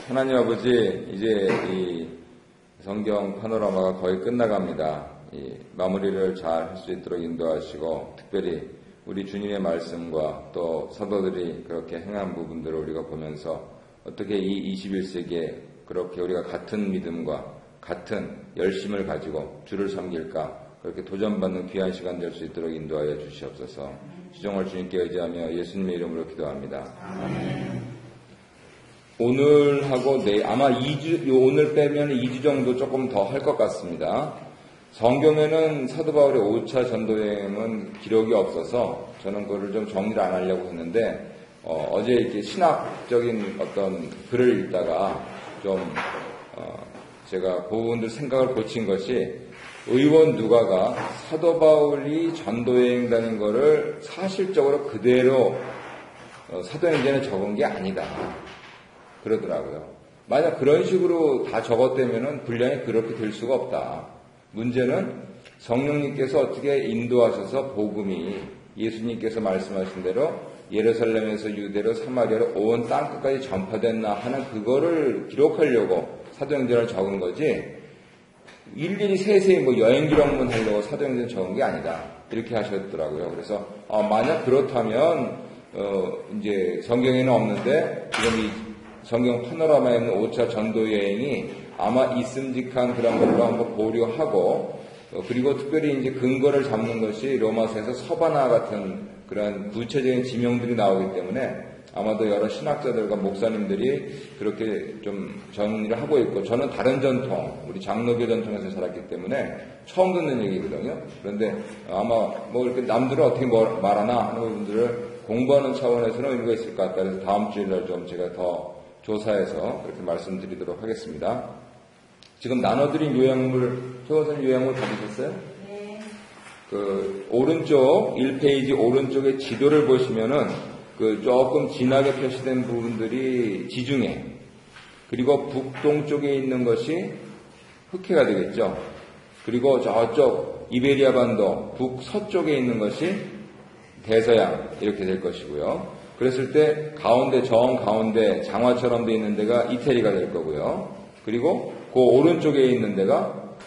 하나님 아버지, 이제 이 성경 파노라마가 거의 끝나갑니다. 이 마무리를 잘 할 수 있도록 인도하시고, 특별히 우리 주님의 말씀과 또 사도들이 그렇게 행한 부분들을 우리가 보면서 어떻게 이 21세기에 그렇게 우리가 같은 믿음과 같은 열심을 가지고 주를 섬길까, 그렇게 도전받는 귀한 시간 될 수 있도록 인도하여 주시옵소서. 주정을 주님께 의지하며 예수님의 이름으로 기도합니다. 아멘. 오늘하고 내일, 아마 2주, 오늘 빼면 2주 정도 조금 더 할 것 같습니다. 성경에는 사도 바울의 5차 전도여행은 기록이 없어서 저는 그거를 좀 정리를 안 하려고 했는데, 어제 이렇게 신학적인 어떤 글을 읽다가 좀, 제가 그 부분들 생각을 고친 것이, 의원 누가가 사도 바울이 전도여행 다닌 거를 사실적으로 그대로 사도행전에 적은 게 아니다. 그러더라고요. 만약 그런 식으로 다 적었다면은 분량이 그렇게 될 수가 없다. 문제는 성령님께서 어떻게 인도하셔서 복음이 예수님께서 말씀하신 대로 예루살렘에서 유대로 사마리아로 온 땅끝까지 전파됐나 하는 그거를 기록하려고 사도행전을 적은 거지, 일일이 세세히 뭐 여행 기록문 하려고 사도행전 적은 게 아니다. 이렇게 하셨더라고요. 그래서 만약 그렇다면 이제 성경에는 없는데 지금 이 성경 파노라마에 있는 5차 전도 여행이 아마 있음직한 그런 걸로 한번 보류하고, 그리고 특별히 이제 근거를 잡는 것이 로마서에서 서바나 같은 그런 구체적인 지명들이 나오기 때문에 아마도 여러 신학자들과 목사님들이 그렇게 좀 정리를 하고 있고, 저는 다른 전통, 우리 장로교 전통에서 자랐기 때문에 처음 듣는 얘기거든요. 그런데 아마 뭐 이렇게 남들은 어떻게 말하나 하는 부분들을 공부하는 차원에서는 의미가 있을 것 같다. 그래서 다음 주일날 좀 제가 더 조사해서 그렇게 말씀드리도록 하겠습니다. 지금 나눠드린 요약물, 최원선 요약물 받으셨어요? 네. 그 오른쪽 1페이지 오른쪽에 지도를 보시면은 그 조금 진하게 표시된 부분들이 지중해, 그리고 북동쪽에 있는 것이 흑해가 되겠죠. 그리고 저쪽 이베리아 반도 북서쪽에 있는 것이 대서양, 이렇게 될 것이고요. 그랬을 때 가운데, 정 가운데 장화처럼 되어 있는 데가 이태리가 될 거고요. 그리고 그 오른쪽에 있는 데가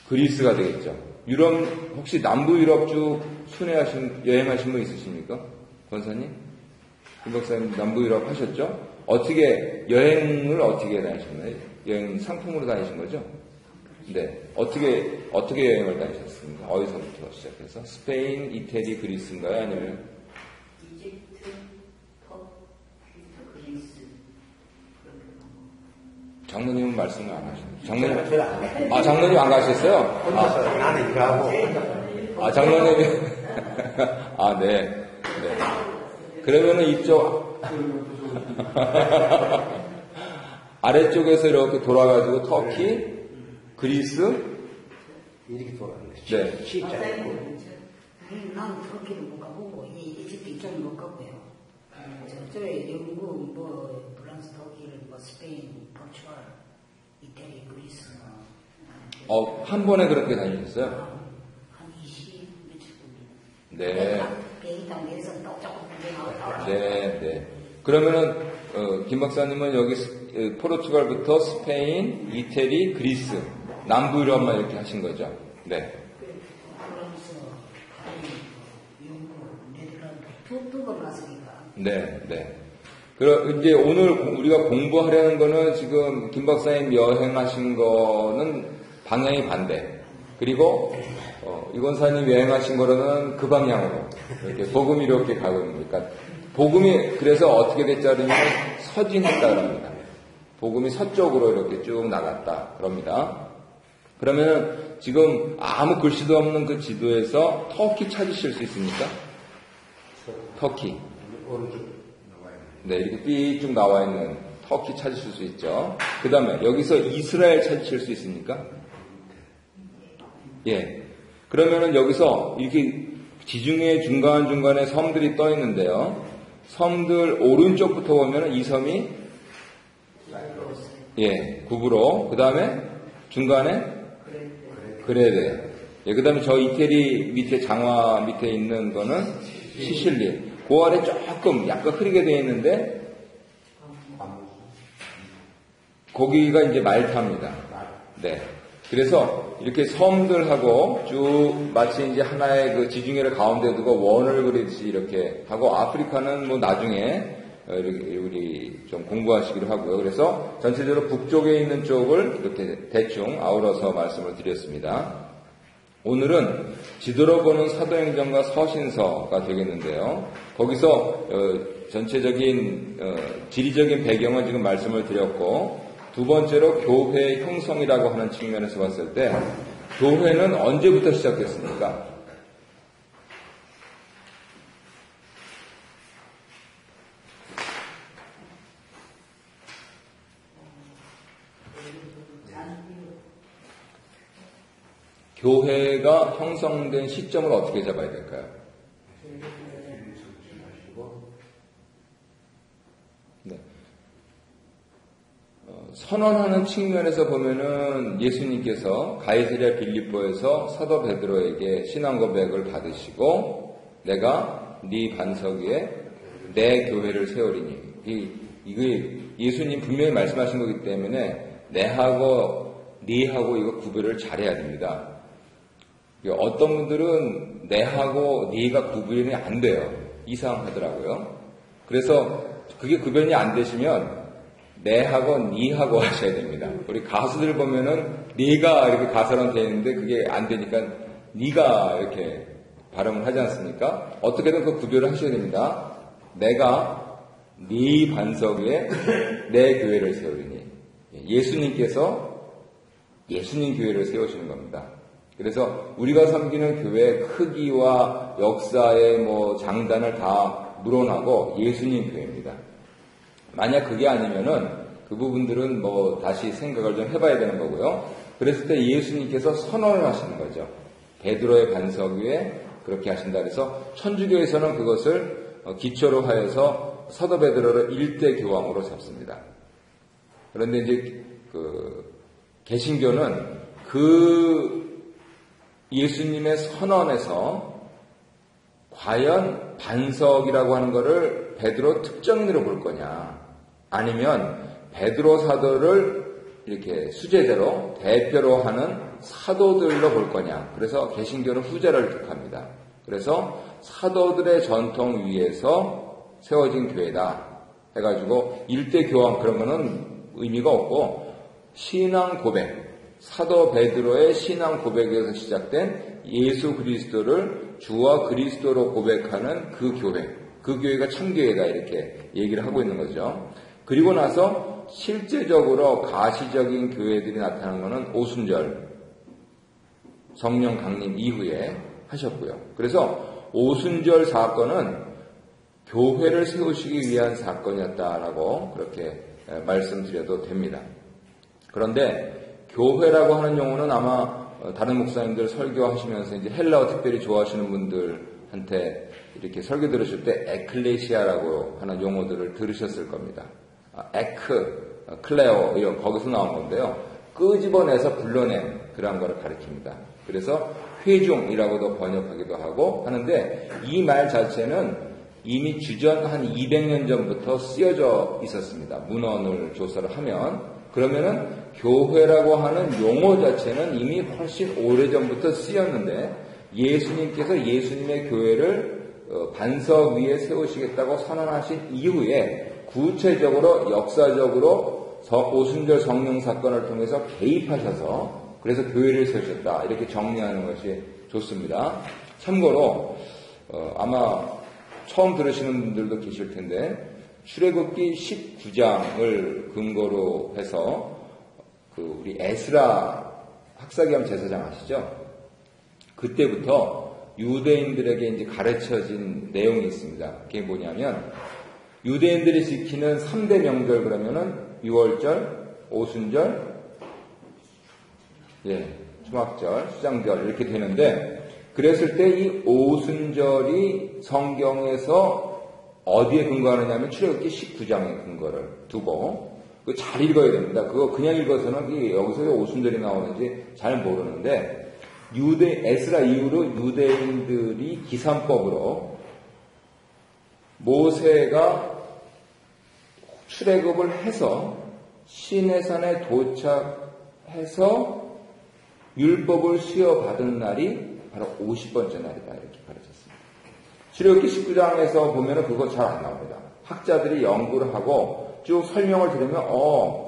그리스가 되겠죠. 유럽, 혹시 남부 유럽 쭉 여행하신 분 있으십니까? 권사님? 김 박사님 남부 유럽 하셨죠? 여행을 어떻게 다니셨나요? 여행 상품으로 다니신 거죠? 네. 어떻게 여행을 다니셨습니까? 어디서부터 시작해서? 스페인, 이태리, 그리스인가요? 아니면? 이집트, 그리스. 장로님은 말씀을 안 하셨나요? 장로님 안 가셨어요? 나는 일하고. 장로님이. 네. 네. 그러면은 이쪽, 아래쪽에서 이렇게 돌아가지고 터키, 그리스, 이렇게 돌아가는 거죠. 네. 나는 터키를 못 가보고, 이집트 이쪽은 못 가고요. 저쪽에 영국, 프랑스, 독일, 스페인, 포르투갈, 이태리, 그리스. 한 번에 그렇게 다니셨어요? 한 20 며칠 정도. 네. 비행기 타고 내려서 또 조금 구경하고. 네. 그러면은, 김 박사님은 여기 포르투갈부터 스페인, 이태리, 그리스, 남부 유럽만 이렇게 하신 거죠? 네. 프랑스, 영국, 네덜란드, 두 번 갔으니까. 네. 그럼 이제 오늘 우리가 공부하려는 거는 지금 김 박사님 여행하신 거는 방향이 반대. 그리고 이 권사님 여행하신 거로는 그 방향으로 이렇게 복음이 이렇게 가고 있는 거니까, 복음이 그래서 어떻게 됐지 하면 서진했다 그럽니다. 복음이 서쪽으로 이렇게 쭉 나갔다 그럽니다. 그러면 지금 아무 글씨도 없는 그 지도에서 터키 찾으실 수 있습니까? 터키. 오른쪽 나와요. 네, 이렇게 삐쭉 나와 있는 터키 찾으실 수 있죠. 그 다음에 여기서 이스라엘 찾으실 수 있습니까? 예. 그러면은 여기서 이렇게 지중해 중간중간에 섬들이 떠 있는데요. 섬들 오른쪽부터 보면은 이 섬이 구브로, 그 다음에 중간에 그레데. 그 다음에 저 이태리 밑에 장화 밑에 있는 거는 시실리. 그 아래 조금 약간 흐리게 되어 있는데 거기가 이제 말타입니다. 네. 그래서 이렇게 섬들하고 쭉 마치 이제 하나의 그 지중해를 가운데 두고 원을 그리듯이 이렇게 하고 아프리카는 뭐 나중에 우리 좀 공부하시기로 하고요. 그래서 전체적으로 북쪽에 있는 쪽을 이렇게 대충 아우러서 말씀을 드렸습니다. 오늘은 지도로 보는 사도행전과 서신서가 되겠는데요. 거기서 전체적인 지리적인 배경을 지금 말씀을 드렸고 두 번째로 교회의 형성이라고 하는 측면에서 봤을 때 교회는 언제부터 시작됐습니까? 교회가 형성된 시점을 어떻게 잡아야 될까요? 네. 선언하는 측면에서 보면은 예수님께서 가이사랴 빌립보에서 사도 베드로에게 신앙 고백을 받으시고 내가 네 반석 위에 내 교회를 세우리니 이게 예수님 분명히 말씀하신 거기 때문에 내하고 네하고 이거 구별을 잘해야 됩니다. 어떤 분들은 내하고 네가 구별이 안 돼요. 이상하더라고요. 그래서 그게 구별이 안 되시면 내하고 니하고 하셔야 됩니다. 우리 가수들 보면은 네가 이렇게 가사로 되어 있는데 그게 안 되니까 네가 이렇게 발음을 하지 않습니까? 어떻게든 그 구별을 하셔야 됩니다. 내가 네 반석 위에 내 교회를 세우리니 예수님께서 예수님 교회를 세우시는 겁니다. 그래서 우리가 섬기는 교회의 크기와 역사의 장단을 다 물어나고 예수님 교회입니다. 만약 그게 아니면은 그 부분들은 다시 생각을 좀 해봐야 되는 거고요. 그랬을 때 예수님께서 선언을 하시는 거죠. 베드로의 반석 위에 그렇게 하신다. 그래서 천주교에서는 그것을 기초로 하여서 사도 베드로를 일대 교황으로 잡습니다. 그런데 이제 개신교는 그 예수님의 선언에서 과연 반석이라고 하는 것을 베드로 특정인으로 볼 거냐, 아니면 베드로 사도를 이렇게 수제대로 대표로 하는 사도들로 볼 거냐. 그래서 개신교는 후자를 택합니다. 그래서 사도들의 전통 위에서 세워진 교회다 해가지고 일대 교황 그런 거는 의미가 없고 신앙 고백, 사도 베드로의 신앙 고백에서 시작된 예수 그리스도를 주와 그리스도로 고백하는 그 교회, 그 교회가 참교회다 이렇게 얘기를 하고 있는 거죠. 그리고 나서 실제적으로 가시적인 교회들이 나타난 것은 오순절 성령 강림 이후에 하셨고요. 그래서 오순절 사건은 교회를 세우시기 위한 사건이었다라고 그렇게 말씀드려도 됩니다. 그런데 교회라고 하는 용어는 아마 다른 목사님들 설교하시면서 이제 헬라어 특별히 좋아하시는 분들한테 이렇게 설교 들으실 때 에클레시아라고 하는 용어들을 들으셨을 겁니다. 에크, 클레오 이런 거기서 나온 건데요. 끄집어내서 불러낸 그런 거를 가리킵니다. 그래서 회중이라고도 번역하기도 하고 하는데 이 말 자체는 이미 주전 한 200년 전부터 쓰여져 있었습니다. 문헌을 조사를 하면. 그러면은 교회라고 하는 용어 자체는 이미 훨씬 오래전부터 쓰였는데 예수님께서 예수님의 교회를 반석 위에 세우시겠다고 선언하신 이후에 구체적으로 역사적으로 오순절 성령 사건을 통해서 개입하셔서 그래서 교회를 세우셨다 이렇게 정리하는 것이 좋습니다. 참고로 아마 처음 들으시는 분들도 계실 텐데 출애굽기 19장을 근거로 해서 우리 에스라 학사기암 제사장 아시죠? 그때부터 유대인들에게 이제 가르쳐진 내용이 있습니다. 그게 뭐냐면 유대인들이 지키는 3대 명절 그러면은 유월절, 오순절, 초막절, 수장절 이렇게 되는데 그랬을 때 이 오순절이 성경에서 어디에 근거하느냐면 출애굽기 19장의 근거를 두고 그거 잘 읽어야 됩니다. 그거 그냥 읽어서는 여기서 오순절이 나오는지 잘 모르는데 에스라 이후로 유대인들이 기산법으로 모세가 출애굽을 해서 시내산에 도착해서 율법을 수여받은 날이 바로 50번째 날이다. 이렇게 가르쳤습니다. 출애굽기 19장에서 보면 그거 잘 안 나옵니다. 학자들이 연구를 하고 쭉 설명을 들으면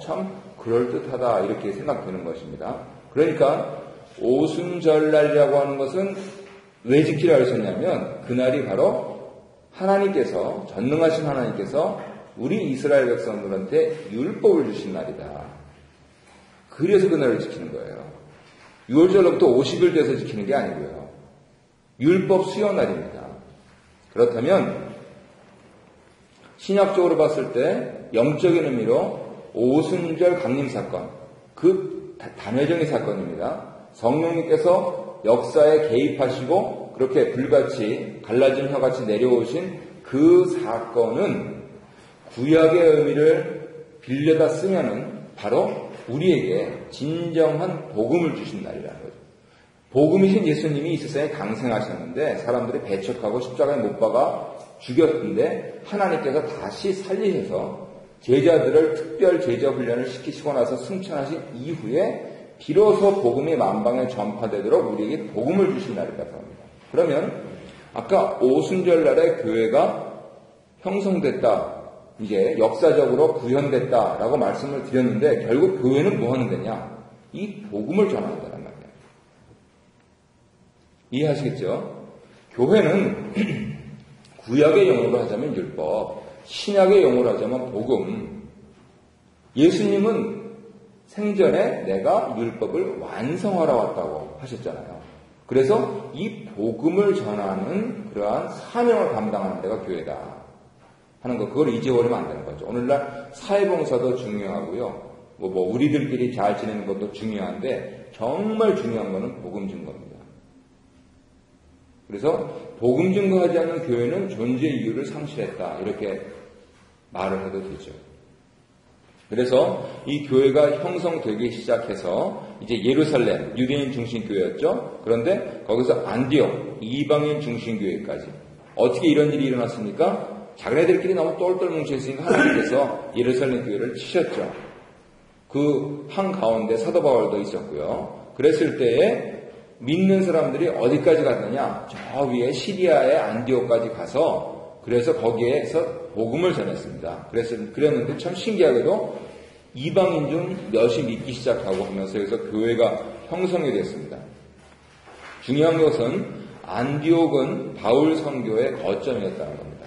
참 그럴듯하다 이렇게 생각되는 것입니다. 그러니까 오순절날이라고 하는 것은 왜 지키라 하셨냐면 그날이 바로 하나님께서 전능하신 하나님께서 우리 이스라엘 백성들한테 율법을 주신 날이다. 그래서 그날을 지키는 거예요. 6월절로부터 50일 돼서 지키는 게 아니고요. 율법 수요 날입니다. 그렇다면 신약적으로 봤을 때 영적인 의미로 오순절 강림사건, 그 단회적인 사건입니다. 성령님께서 역사에 개입하시고 그렇게 불같이 갈라진 혀같이 내려오신 그 사건은 구약의 의미를 빌려다 쓰면은 바로 우리에게 진정한 복음을 주신 날이라는 거죠. 복음이신 예수님이 이 세상에 강생하셨는데 사람들이 배척하고 십자가에 못 박아 죽였는데 하나님께서 다시 살리셔서 제자들을 특별 제자 훈련을 시키시고 나서 승천하신 이후에 비로소 복음이 만방에 전파되도록 우리에게 복음을 주신 날이라고 합니다. 그러면 아까 오순절날에 교회가 형성됐다. 이게 역사적으로 구현됐다라고 말씀을 드렸는데 결국 교회는 뭐 하는 데냐? 이 복음을 전한다는 말이에요. 이해하시겠죠? 교회는 구약의 용어로 하자면 율법, 신약의 용어로 하자면 복음. 예수님은 생전에 내가 율법을 완성하러 왔다고 하셨잖아요. 그래서 이 복음을 전하는 그러한 사명을 감당하는 데가 교회다 하는 거, 그걸 잊어버리면 안 되는 거죠. 오늘날 사회봉사도 중요하고요. 우리들끼리 잘 지내는 것도 중요한데 정말 중요한 거는 복음 증거입니다. 그래서 복음 증거하지 않는 교회는 존재 이유를 상실했다. 이렇게 말을 해도 되죠. 그래서 이 교회가 형성되기 시작해서 이제 예루살렘, 유대인 중심 교회였죠. 그런데 거기서 안디옥, 이방인 중심 교회까지. 어떻게 이런 일이 일어났습니까? 자기네들끼리 너무 똘똘 뭉쳐있으니까 하나님께서 예루살렘 교회를 치셨죠. 그 한가운데 사도 바울도 있었고요. 그랬을 때에 믿는 사람들이 어디까지 갔느냐? 저 위에 시리아의 안디옥까지 가서 그래서 거기에서 복음을 전했습니다. 그랬는데 참 신기하게도 이방인 중 몇이 믿기 시작하고 하면서 여기서 교회가 형성이 됐습니다. 중요한 것은 안디옥은 바울 선교의 거점이었다는 겁니다.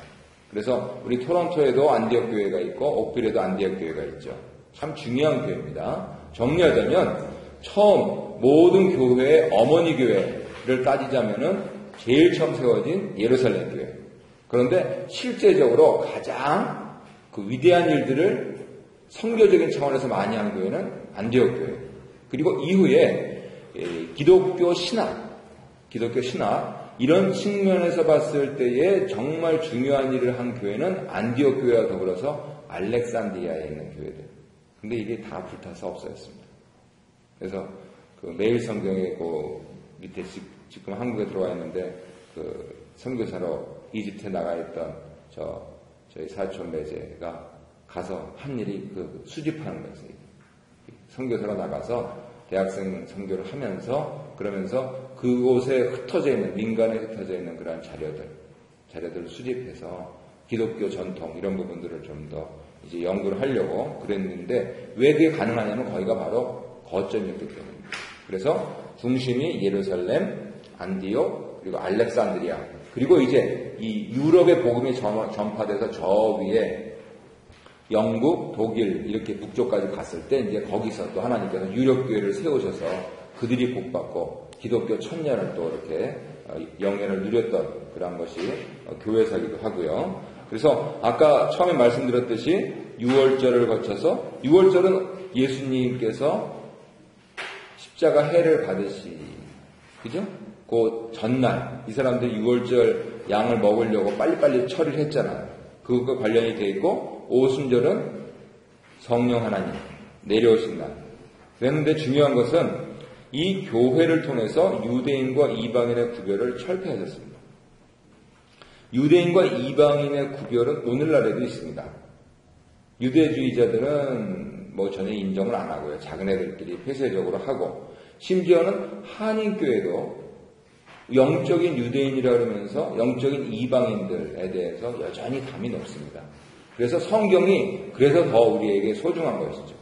그래서 우리 토론토에도 안디옥 교회가 있고 옥빌에도 안디옥 교회가 있죠. 참 중요한 교회입니다. 정리하자면 처음 모든 교회의 어머니 교회를 따지자면은 제일 처음 세워진 예루살렘 교회. 그런데 실제적으로 가장 그 위대한 일들을 선교적인 차원에서 많이 한 교회는 안디옥 교회. 그리고 이후에 기독교 신학 이런 측면에서 봤을 때에 정말 중요한 일을 한 교회는 안디옥 교회와 더불어서 알렉산드리아에 있는 교회들. 근데 이게 다 불타서 없어졌습니다. 그래서 그 매일 성경에 그 밑에 지금 한국에 들어와 있는데 그 선교사로 이집트에 나가 있던 저희 사촌 매제가 가서 한 일이 그 수집하는 거였어요. 선교사로 나가서 대학생 선교를 하면서 그러면서 그곳에 흩어져 있는 민간에 흩어져 있는 그러한 자료들을 수집해서 기독교 전통 이런 부분들을 좀 더 이제 연구를 하려고 그랬는데 왜 그게 가능하냐면 거기가 바로 거점이었기 때문입니다. 그래서 중심이 예루살렘, 안디옥, 그리고 알렉산드리아, 그리고 이제 이 유럽의 복음이 전파돼서 저 위에 영국, 독일 이렇게 북쪽까지 갔을 때 이제 거기서 또 하나님께서 유럽교회를 세우셔서 그들이 복받고 기독교 천년을 또 이렇게 영예를 누렸던 그런 것이 교회사기도 하고요. 그래서 아까 처음에 말씀드렸듯이 6월절을 거쳐서 6월절은 예수님께서 십자가 해를 그죠? 그 전날 이 사람들이 6월절 양을 먹으려고 빨리빨리 처리를 했잖아요. 그것과 관련이 돼 있고 오순절은 성령 하나님 내려오신 날. 그랬는데 중요한 것은 이 교회를 통해서 유대인과 이방인의 구별을 철폐하셨습니다. 유대인과 이방인의 구별은 오늘날에도 있습니다. 유대주의자들은 뭐 전혀 인정을 안 하고요. 작은 애들끼리 폐쇄적으로 하고, 심지어는 한인교회도 영적인 유대인이라 그러면서 영적인 이방인들에 대해서 여전히 담이 높습니다. 그래서 성경이 그래서 더 우리에게 소중한 것이죠.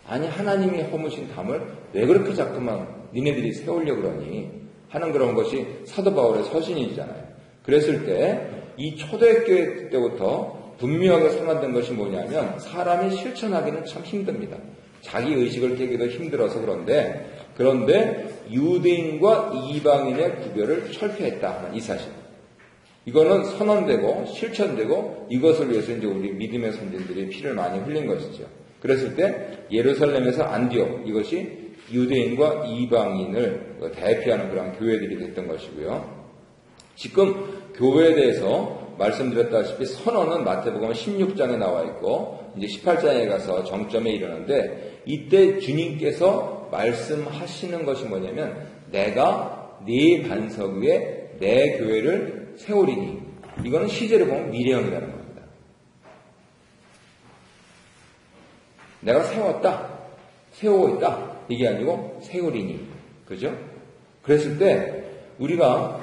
아니, 하나님이 허무신 담을 왜 그렇게 자꾸만 니네들이 세우려고 그러니 하는 그런 것이 사도 바울의 서신이잖아요. 그랬을 때 이 초대교회 때부터 분명하게 선언된 것이 뭐냐면 사람이 실천하기는 참 힘듭니다. 자기 의식을 깨기도 힘들어서 그런데 유대인과 이방인의 구별을 철폐했다 하는 이 사실. 이거는 선언되고 실천되고 이것을 위해서 이제 우리 믿음의 선진들이 피를 많이 흘린 것이죠. 그랬을 때 예루살렘에서 안디옥, 이것이 유대인과 이방인을 대표하는 그런 교회들이 됐던 것이고요. 지금 교회에 대해서 말씀드렸다시피 선언은 마태복음 16장에 나와 있고 이제 18장에 가서 정점에 이르는데, 이때 주님께서 말씀하시는 것이 뭐냐면 내가 네 반석 위에 내 교회를 세우리니, 이거는 시제를 보면 미래형이라는 겁니다. 내가 세우고 있다 이게 아니고 세우리니, 그죠? 그랬을 때 우리가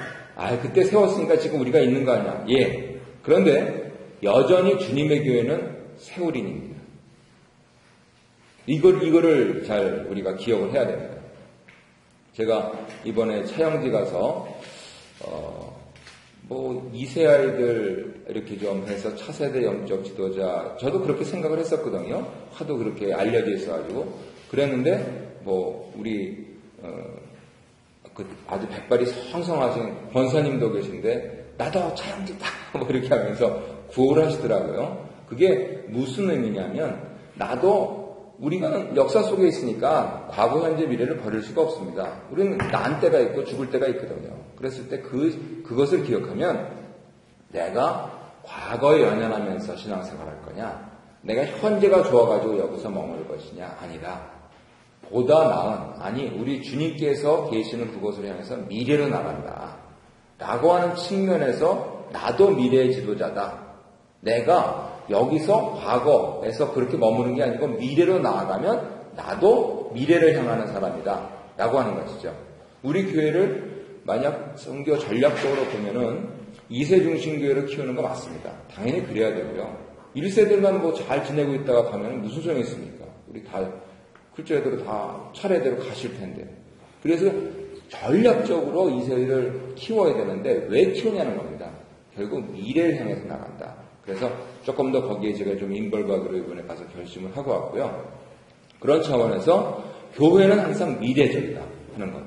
그때 세웠으니까 지금 우리가 있는 거 아니야? 예. 그런데 여전히 주님의 교회는 세우리니입니다. 이거를 잘 우리가 기억을 해야 됩니다. 제가 이번에 차영지 가서 이세 아이들 이렇게 좀 해서 차세대 영적 지도자, 저도 그렇게 생각을 했었거든요. 하도 그렇게 알려져 있어가지고 그랬는데 우리 아주 백발이 성성하신 권사님도 계신데 나도 차영지다 이렇게 하면서 구호를 하시더라고요. 그게 무슨 의미냐면 우리가 역사 속에 있으니까 과거, 현재, 미래를 버릴 수가 없습니다. 우리는 난 때가 있고 죽을 때가 있거든요. 그랬을 때 그것을 기억하면 내가 과거에 연연하면서 신앙생활할 거냐, 내가 현재가 좋아가지고 여기서 머물 것이냐, 아니다. 보다 나은, 우리 주님께서 계시는 그곳을 향해서 미래로 나간다 라고 하는 측면에서 나도 미래의 지도자다. 내가 여기서 과거에서 그렇게 머무는 게 아니고 미래로 나아가면 나도 미래를 향하는 사람이다 라고 하는 것이죠. 우리 교회를 만약 선교 전략적으로 보면은 2세 중심 교회를 키우는 거 맞습니다. 당연히 그래야 되고요. 1세들만 잘 지내고 있다가 가면 무슨 소용이 있습니까? 우리 다 글자대로 다 차례대로 가실 텐데. 그래서 전략적으로 2세를 키워야 되는데 왜 키우냐는 겁니다. 결국 미래를 향해서 나간다. 그래서 조금 더 거기에 제가 좀 인벌각으로 이번에 가서 결심을 하고 왔고요. 그런 차원에서 교회는 항상 미래적이다 하는 것.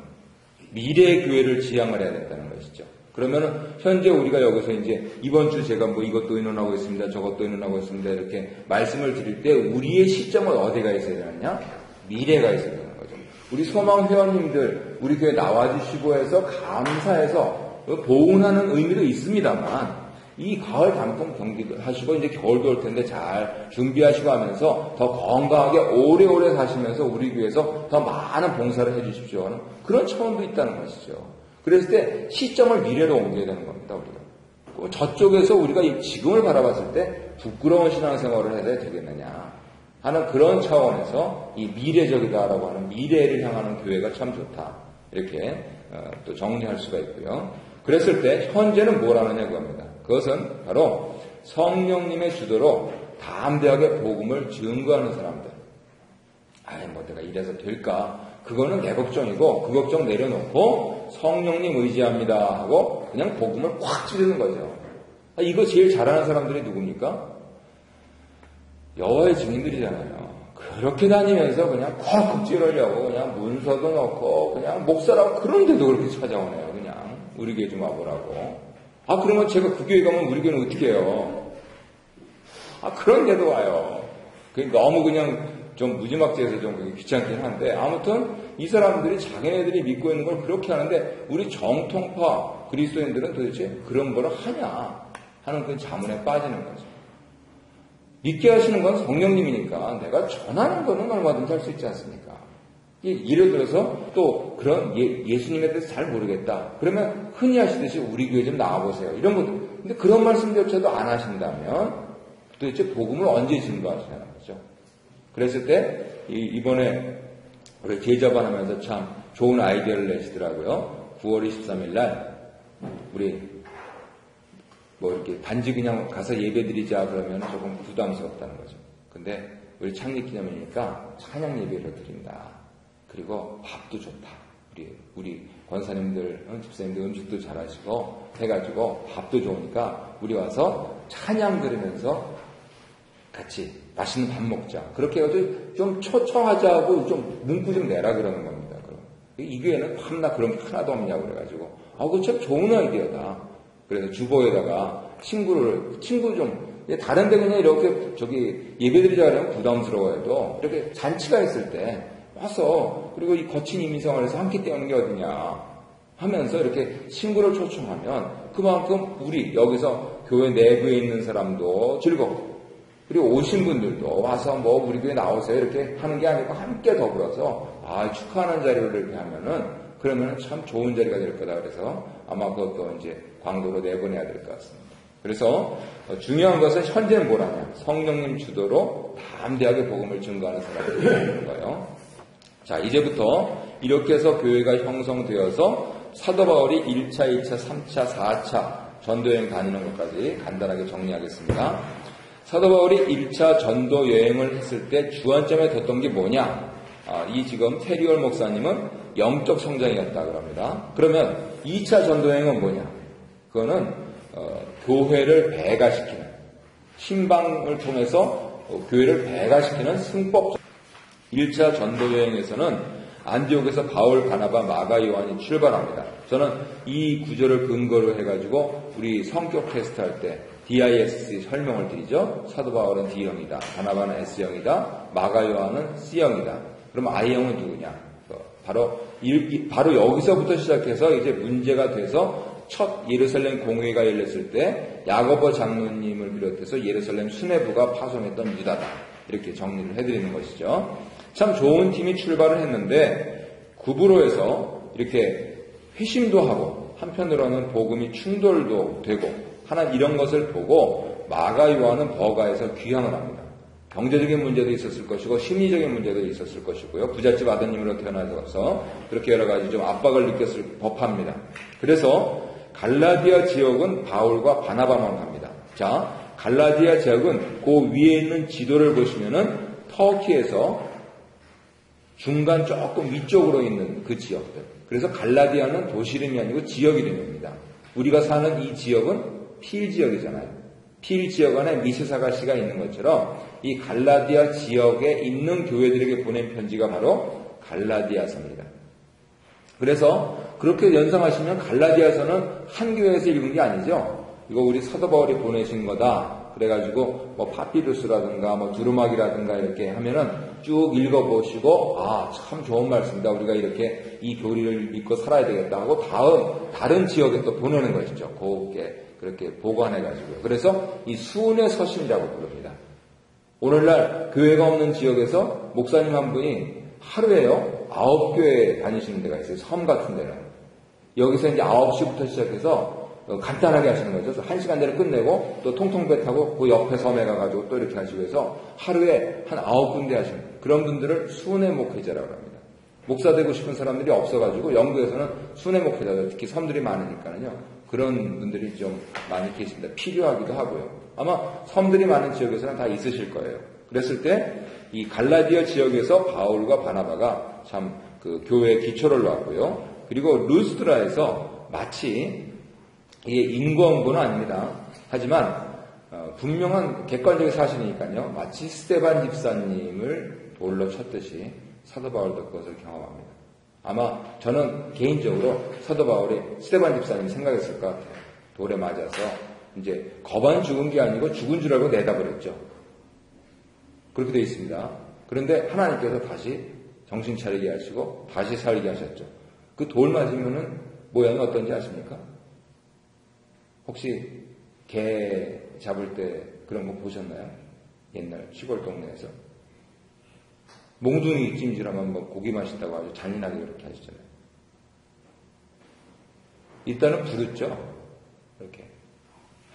미래의 교회를 지향을 해야 된다는 것이죠. 그러면은 현재 우리가 여기서 이제 이번 주 제가 이것도 의논하고 있습니다. 저것도 의논하고 있습니다. 이렇게 말씀을 드릴 때 우리의 시점은 어디가 있어야 되느냐? 미래가 있어야 되는 거죠. 우리 소망 회원님들 우리 교회 나와주시고 해서 감사해서 보훈하는 의미도 있습니다만 이 가을 단풍 경기도 하시고 이제 겨울도 올 텐데 잘 준비하시고 하면서 더 건강하게 오래오래 사시면서 우리 교회에서 더 많은 봉사를 해 주십시오 하는 그런 차원도 있다는 것이죠. 그랬을 때 시점을 미래로 옮겨야 되는 겁니다. 우리가. 저쪽에서 우리가 지금을 바라봤을 때 부끄러운 신앙생활을 해야 되겠느냐 하는 그런 차원에서 이 미래적이다라고 하는 미래를 향하는 교회가 참 좋다. 이렇게 또 정리할 수가 있고요. 그랬을 때 현재는 뭘 하느냐 그겁니다. 그것은 바로 성령님의 주도로 담대하게 복음을 증거하는 사람들. 내가 이래서 될까? 그거는 내 걱정이고 그 걱정 내려놓고 성령님 의지합니다 하고 그냥 복음을 꽉 찌르는 거죠. 이거 제일 잘하는 사람들이 누굽니까? 여호와의 증인들이잖아요. 그렇게 다니면서 그냥 콕콕 찌르려고 그냥 문서도 넣고 그냥 목사라고 그런데도 그렇게 찾아오네요. 그냥 우리 교회 좀 와보라고. 그러면 제가 그 교회 가면 우리 교회는 어떻게 해요? 그런데도 와요. 너무 그냥 좀 무지막지해서 좀 귀찮긴 한데 아무튼 이 사람들이 자기네들이 믿고 있는 걸 그렇게 하는데 우리 정통파 그리스도인들은 도대체 그런 걸 하냐 하는 그 자문에 빠지는 거죠. 믿게 하시는 건 성령님이니까 내가 전하는 거는 얼마든지 할 수 있지 않습니까? 예를 들어서 또 그런 예수님에 대해서 잘 모르겠다. 그러면 흔히 하시듯이 우리 교회 좀 나와보세요. 이런 것들. 근데 그런 말씀조차도 안 하신다면 도대체 복음을 언제 증거하시냐는 거죠. 그랬을 때 이번에 우리 제자반 하면서 참 좋은 아이디어를 내시더라고요. 9월 23일 날 우리 뭐 이렇게 단지 그냥 가서 예배 드리자 그러면 조금 부담스럽다는 거죠. 근데 우리 창립기념이니까 찬양 예배를 드린다. 그리고 밥도 좋다. 우리 권사님들, 집사님들 음식도 잘하시고 해가지고 밥도 좋으니까 우리 와서 찬양 들으면서 같이 맛있는 밥 먹자. 그렇게 해가지고 좀 초청하자고 좀 문구 좀 내라 그러는 겁니다. 그럼 이 교회는 밤낮 그런 게 하나도 없냐고 그래가지고 그거 참 좋은 아이디어다. 그래서 주보에다가 친구 좀 다른 데 그냥 이렇게 예배드리자 그러면 부담스러워해도 이렇게 잔치가 있을 때 와서 그리고 이 거친 이민생활에서 함께 때우는 게 어디냐 하면서 이렇게 친구를 초청하면 그만큼 우리 여기서 교회 내부에 있는 사람도 즐겁고 그리고 오신 분들도 와서 뭐 우리 교회 나오세요 이렇게 하는 게 아니고 함께 더불어서 축하하는 자리를 이렇게 하면은 그러면은 참 좋은 자리가 될 거다. 그래서 아마 그것도 이제 광고로 내보내야 될 것 같습니다. 그래서 중요한 것은 현재 뭐라냐? 성령님 주도로 담대하게 복음을 증거하는 사람들이 되는 거예요. 자, 이제부터 이렇게 해서 교회가 형성되어서 사도 바울이 1차, 2차, 3차, 4차 전도여행 다니는 것까지 간단하게 정리하겠습니다. 사도 바울이 1차 전도 여행을 했을 때 주안점에 뒀던 게 뭐냐? 이 지금 테리얼 목사님은 영적 성장이었다 그럽니다. 그러면 2차 전도 여행은 뭐냐? 그거는 교회를 배가시키는 신방을 통해서 교회를 배가시키는 승법. 1차 전도 여행에서는 안디옥에서 바울, 바나바, 마가, 요한이 출발합니다. 저는 이 구절을 근거로 해가지고 우리 성격 테스트 할 때 DISC 설명을 드리죠. 사도 바울은 D형이다. 바나바는 S형이다. 마가, 요한은 C형이다. 그럼 I형은 누구냐? 바로 여기서부터 시작해서 이제 문제가 돼서 첫 예루살렘 공회가 열렸을 때 야고보 장로님을 비롯해서 예루살렘 수뇌부가 파송했던 유다다. 이렇게 정리를 해드리는 것이죠. 참 좋은 팀이 출발을 했는데 구브로에서 이렇게 회심도 하고 한편으로는 복음이 충돌도 되고 하는 이런 것을 보고 마가 요한은 버가에서 귀향을 합니다. 경제적인 문제도 있었을 것이고 심리적인 문제도 있었을 것이고요. 부잣집 아드님으로 태어나서 그렇게 여러 가지 좀 압박을 느꼈을 법합니다. 그래서 갈라디아 지역은 바울과 바나바만 갑니다. 자, 갈라디아 지역은 그 위에 있는 지도를 보시면은 터키에서 중간 조금 위쪽으로 있는 그 지역들. 그래서 갈라디아는 도시 이름이 아니고 지역 이름입니다. 우리가 사는 이 지역은 필 지역이잖아요. 필 지역 안에 미스사가시가 있는 것처럼 이 갈라디아 지역에 있는 교회들에게 보낸 편지가 바로 갈라디아서입니다. 그래서 그렇게 연상하시면 갈라디아서는 한 교회에서 읽은 게 아니죠. 이거 우리 사도 바울이 보내신 거다. 그래가지고 뭐 파피루스라든가 뭐 두루마기라든가 이렇게 하면은 쭉 읽어보시고 참 좋은 말씀이다. 우리가 이렇게 이 교리를 믿고 살아야 되겠다 하고 다른 지역에 또 보내는 것이죠. 곱게 그렇게 보관해가지고요. 그래서 이 수은의 서신이라고 부릅니다. 오늘날 교회가 없는 지역에서 목사님 한 분이 하루에요 9교회 다니시는 데가 있어요. 섬 같은 데는. 여기서 이제 9시부터 시작해서 간단하게 하시는 거죠. 1시간 내로 끝내고 또 통통배 타고 그 옆에 섬에 가가지고 또 이렇게 하시고 해서 하루에 한 9군데 하시는 그런 분들을 수은의 목회자라고 합니다. 목사 되고 싶은 사람들이 없어가지고 영국에서는 수은의 목회자들 특히 섬들이 많으니까요. 그런 분들이 좀 많이 계십니다. 필요하기도 하고요. 아마 섬들이 많은 지역에서는 다 있으실 거예요. 그랬을 때 이 갈라디아 지역에서 바울과 바나바가 참 그 교회의 기초를 놨고요. 그리고 루스드라에서 마치 이게 인과응보는 아닙니다. 하지만 분명한 객관적인 사실이니까요. 마치 스데반 집사님을 돌로 쳤듯이 사도 바울도 그것을 경험합니다. 아마 저는 개인적으로 사도 바울이 스데반 집사님이 생각했을 것 같아요. 돌에 맞아서 이제 거반 죽은 게 아니고 죽은 줄 알고 내다버렸죠. 그렇게 되어 있습니다. 그런데 하나님께서 다시 정신 차리게 하시고 다시 살게 하셨죠. 그 돌 맞으면은 모양이 어떤지 아십니까? 혹시 개 잡을 때 그런 거 보셨나요? 옛날 시골 동네에서 몽둥이 찜질하면 뭐 고기 맛있다고 아주 잔인하게 그렇게 하시잖아요. 일단은 부르죠. 이렇게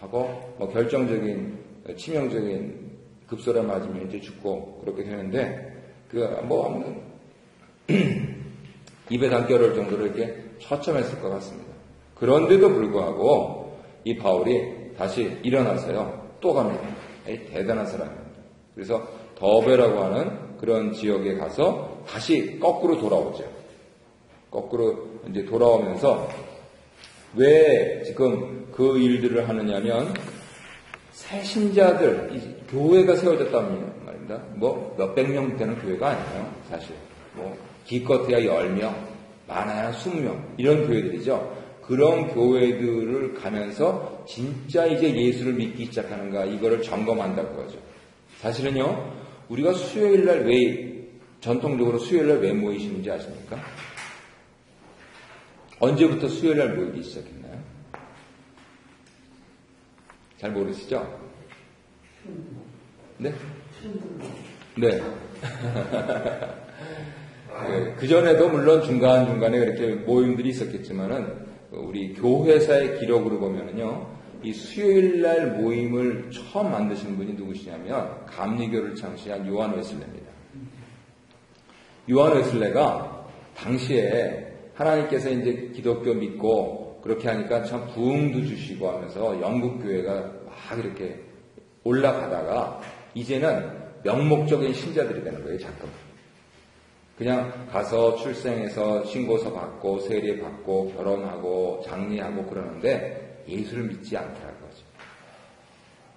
하고 뭐 결정적인 치명적인 급소라 맞으면 이제 죽고 그렇게 되는데 입에 담겨올 정도로 이렇게 처참했을 것 같습니다. 그런데도 불구하고 이 바울이 다시 일어나서요 또 갑니다. 대단한 사람입니다. 그래서 더베라고 하는 그런 지역에 가서 다시 거꾸로 돌아오죠. 거꾸로 이제 돌아오면서 왜 지금 그 일들을 하느냐면 새 신자들 교회가 세워졌다는 말입니다. 뭐 몇백 명 되는 교회가 아니에요. 사실 뭐 기껏해야 10명, 많아야 20명 이런 교회들이죠. 그런 교회들을 가면서 진짜 이제 예수를 믿기 시작하는가 이거를 점검한다고 하죠. 사실은요 우리가 수요일날 전통적으로 수요일날 왜 모이시는지 아십니까? 언제부터 수요일날 모이기 시작했나요? 잘 모르시죠? 네? 네. 그전에도 물론 중간중간에 그렇게 모임들이 있었겠지만은 우리 교회사의 기록으로 보면은요, 이 수요일날 모임을 처음 만드신 분이 누구시냐면 감리교를 창시한 요한 웨슬레입니다. 요한 웨슬레가 당시에 하나님께서 이제 기독교 믿고 그렇게 하니까 참 부흥도 주시고 하면서 영국 교회가 막 이렇게 올라가다가 이제는 명목적인 신자들이 되는 거예요, 자꾸. 그냥 가서 출생해서 신고서 받고 세례 받고 결혼하고 장례하고 그러는데 예수를 믿지 않더라는 거죠.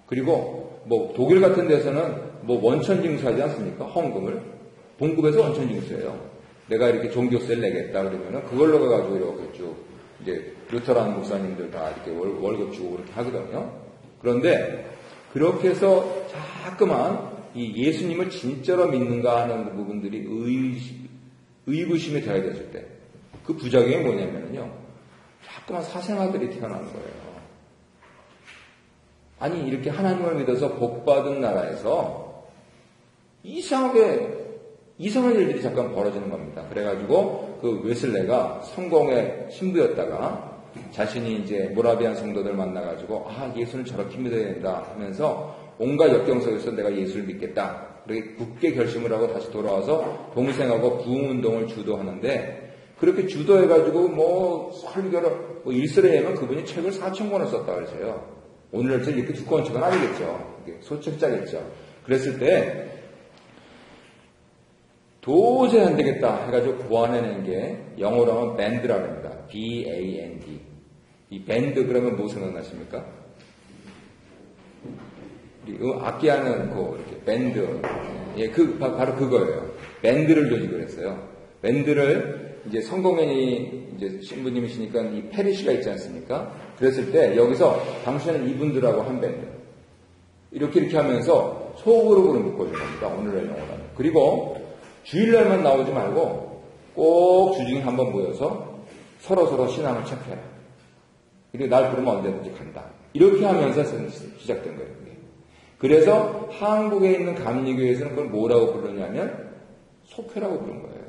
그리고 뭐 독일 같은 데서는 뭐 원천징수하지 않습니까? 헌금을 본급에서 원천징수해요. 내가 이렇게 종교세를 내겠다 그러면은 그걸로 가가지고 이렇게 쭉 이제 루터란 목사님들 다 이렇게 월급 주고 그렇게 하거든요. 그런데 그렇게 해서 자꾸만 이 예수님을 진짜로 믿는가 하는 그 부분들이 의구심이 되어야 됐을 때 그 부작용이 뭐냐면요. 자꾸만 사생아들이 태어나는 거예요. 아니 이렇게 하나님을 믿어서 복받은 나라에서 이상한 일들이 잠깐 벌어지는 겁니다. 그래가지고 그 웨슬레가 성공의 신부였다가 자신이 이제 모라비안 성도들 만나가지고 예수는 저렇게 믿어야 된다 하면서 온갖 역경 속에서 내가 예수를 믿겠다. 그렇게 굳게 결심을 하고 다시 돌아와서 동생하고 부흥운동을 주도하는데 그렇게 주도해가지고 뭐 설교를 뭐 일설에 하면 그분이 책을 4,000권을 썼다 그러세요. 오늘날처럼 이렇게 두꺼운 책은 아니겠죠. 소책자겠죠. 그랬을 때 도저히 안 되겠다 해가지고 고안해낸 게 영어로 하면 밴드라고 합니다. B-A-N-D. 이 밴드 그러면 뭐 생각나십니까? 악기하는 이렇게 밴드. 예, 바로 그거예요. 밴드를 조직을 했어요. 밴드를 이제 성공회의 이제 신부님이시니까 이 페리시가 있지 않습니까? 그랬을 때 여기서 당신은 이분들하고 한 밴드. 이렇게 하면서 속으로 묶어준 겁니다. 오늘날 영어로는. 그리고 주일날만 나오지 말고 꼭 주중에 한번 모여서 서로 신앙을 체크해라. 그리고 날 부르면 언제든지 간다. 이렇게 하면서 시작된 거예요. 그게. 그래서 한국에 있는 감리교회에서는 그걸 뭐라고 부르냐면 속회라고 부른 거예요.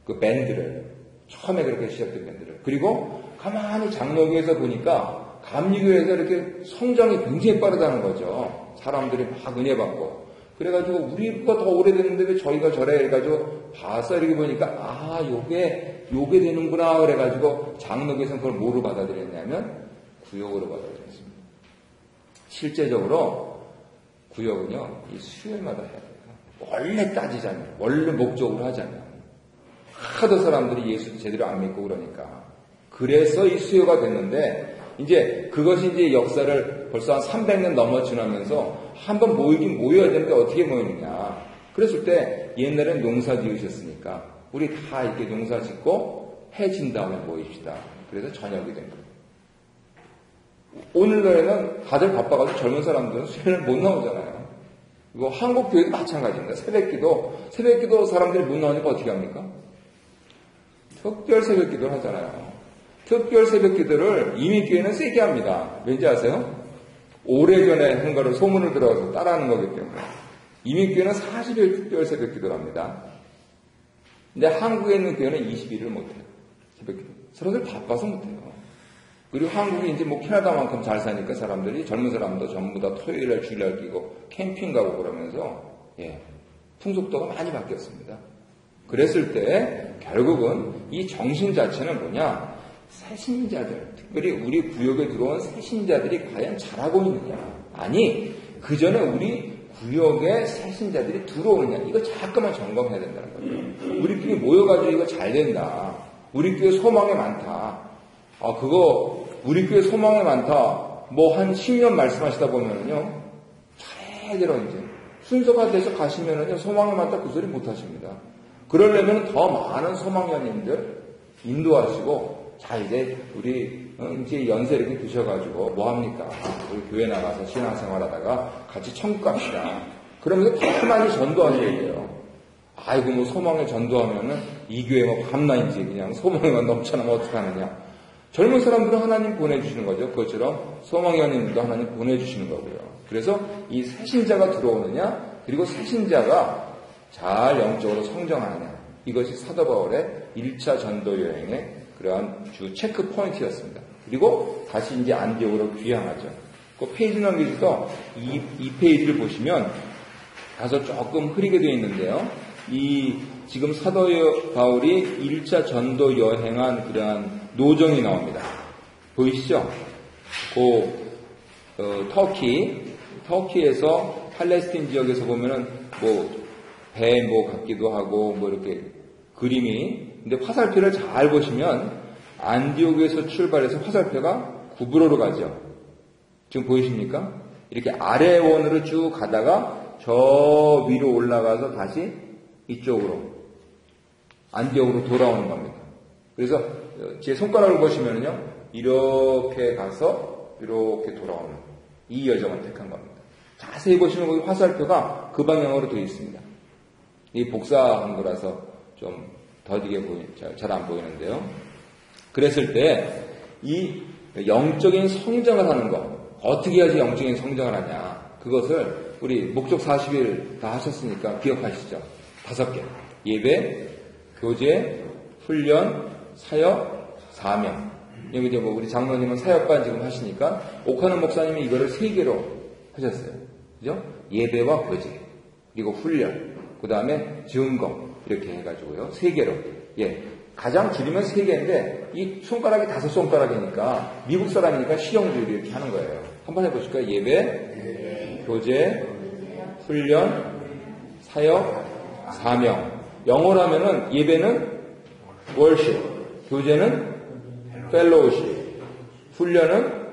그 밴드를. 처음에 그렇게 시작된 밴드를. 그리고 가만히 장로교에서 보니까 감리교회에서 이렇게 성장이 굉장히 빠르다는 거죠. 사람들이 막 은혜 받고. 그래가지고 우리가 더 오래됐는데 왜 저희가 저래 해가지고 봐서 이렇게 보니까 요게 되는구나 그래가지고 장로교에서는 그걸 뭐로 받아들였냐면 구역으로 받아들였습니다. 실제적으로 구역은요 이 수요일마다 해야 돼요. 원래 따지자면 원래 목적으로 하자면 하도 사람들이 예수 제대로 안 믿고 그러니까 그래서 이 수요가 됐는데 이제 그것이 이제 역사를 벌써 한 300년 넘어 지나면서 한번 모이긴 모여야 되는데 어떻게 모이느냐. 그랬을 때 옛날엔 농사 지으셨으니까 우리 다 이렇게 농사 짓고 해 진 다음에 모입시다. 그래서 저녁이 된 거예요. 오늘날에는 다들 바빠가지고 젊은 사람들은 수요일에 못 나오잖아요. 이거 한국 교회도 마찬가지입니다. 새벽기도 사람들이 못 나오니까 어떻게 합니까? 특별 새벽기도를 하잖아요. 특별 새벽기도를 이민교회는 세게 합니다. 왠지 아세요? 오래전에 한 거를 소문을 들어서 따라하는 거기 때문에. 이민교회는 40일 특별 새벽기도를 합니다. 근데 한국에 있는 교회는 20일을 못해요. 새벽기도. 서로들 바빠서 못해요. 그리고 한국이 이제 뭐 캐나다만큼 잘 사니까 사람들이 젊은 사람도 전부 다 토요일날 주일날 끼고 캠핑 가고 그러면서 풍속도가 많이 바뀌었습니다. 그랬을 때 결국은 이 정신 자체는 뭐냐? 새신자들, 특별히 우리 구역에 들어온 새신자들이 과연 잘하고 있느냐? 아니, 그 전에 우리 구역에 새신자들이 들어오느냐? 이거 자꾸만 점검해야 된다는 거죠. 우리끼리 모여가지고 이거 잘 된다. 우리 교회 소망이 많다. 그거 우리 교회 소망이 많다. 뭐 한 10년 말씀하시다 보면은요, 차례대로 이제 순서가 돼서 가시면은요, 소망이 많다 그 소리 못 하십니다. 그러려면 더 많은 소망연인들 인도하시고, 자 이제 우리 이제 연세 이렇게 드셔가지고 뭐 합니까? 우리 교회 나가서 신앙생활하다가 같이 천국 갑시다. 그러면서 더 많이 전도하셔야 돼요. 아이고 뭐 소망에 전도하면은 이 교회 뭐 밤낮이지 그냥 소망에만 넘쳐나면 어떡하느냐. 젊은 사람들은 하나님 보내주시는 거죠. 그것처럼 소망연인들도 하나님 보내주시는 거고요. 그래서 이 새신자가 들어오느냐, 그리고 새신자가 잘 영적으로 성장하느냐, 이것이 사도 바울의 1차 전도 여행의 그러한 주 체크 포인트였습니다. 그리고 다시 이제 안디옥으로 귀향하죠. 그 페이지 넘기셔서 이 페이지를 보시면 다소 조금 흐리게 되어 있는데요. 이 지금 사도 바울이 1차 전도 여행한 그러한 노정이 나옵니다. 보이시죠? 터키에서 팔레스틴 지역에서 보면은 배 같기도 하고 이렇게 그림이, 근데 화살표를 잘 보시면 안디옥에서 출발해서 화살표가 구브로로 가죠. 지금 보이십니까? 이렇게 아래원으로 쭉 가다가 저 위로 올라가서 다시 이쪽으로 안디옥으로 돌아오는 겁니다. 그래서 제 손가락을 보시면요, 이렇게 가서 이렇게 돌아오는 이 여정을 택한 겁니다. 자세히 보시면 거기 화살표가 그 방향으로 되어 있습니다. 이 복사한 거라서 좀 더디게 잘 안 보이는데요. 그랬을 때 이 영적인 성장을 하는 거, 어떻게 해야지 영적인 성장을 하냐, 그것을 우리 목적 40일 다 하셨으니까 기억하시죠? 5개. 예배, 교제, 훈련, 사역, 사명. 여기 이제 우리 장로님은 사역반 지금 하시니까 옥하는 목사님이 이거를 3개로 하셨어요. 그죠? 예배와 교제, 그리고 훈련, 그 다음에 증거, 이렇게 해가지고요. 3개로. 가장 줄이면 3개인데, 이 손가락이 5손가락이니까, 미국 사람이니까 시형주의로 이렇게 하는 거예요. 한번 해보실까요? 예배, 교제, 훈련, 사역, 사명. 영어로 하면은 예배는 worship, 교제는 fellowship, 훈련은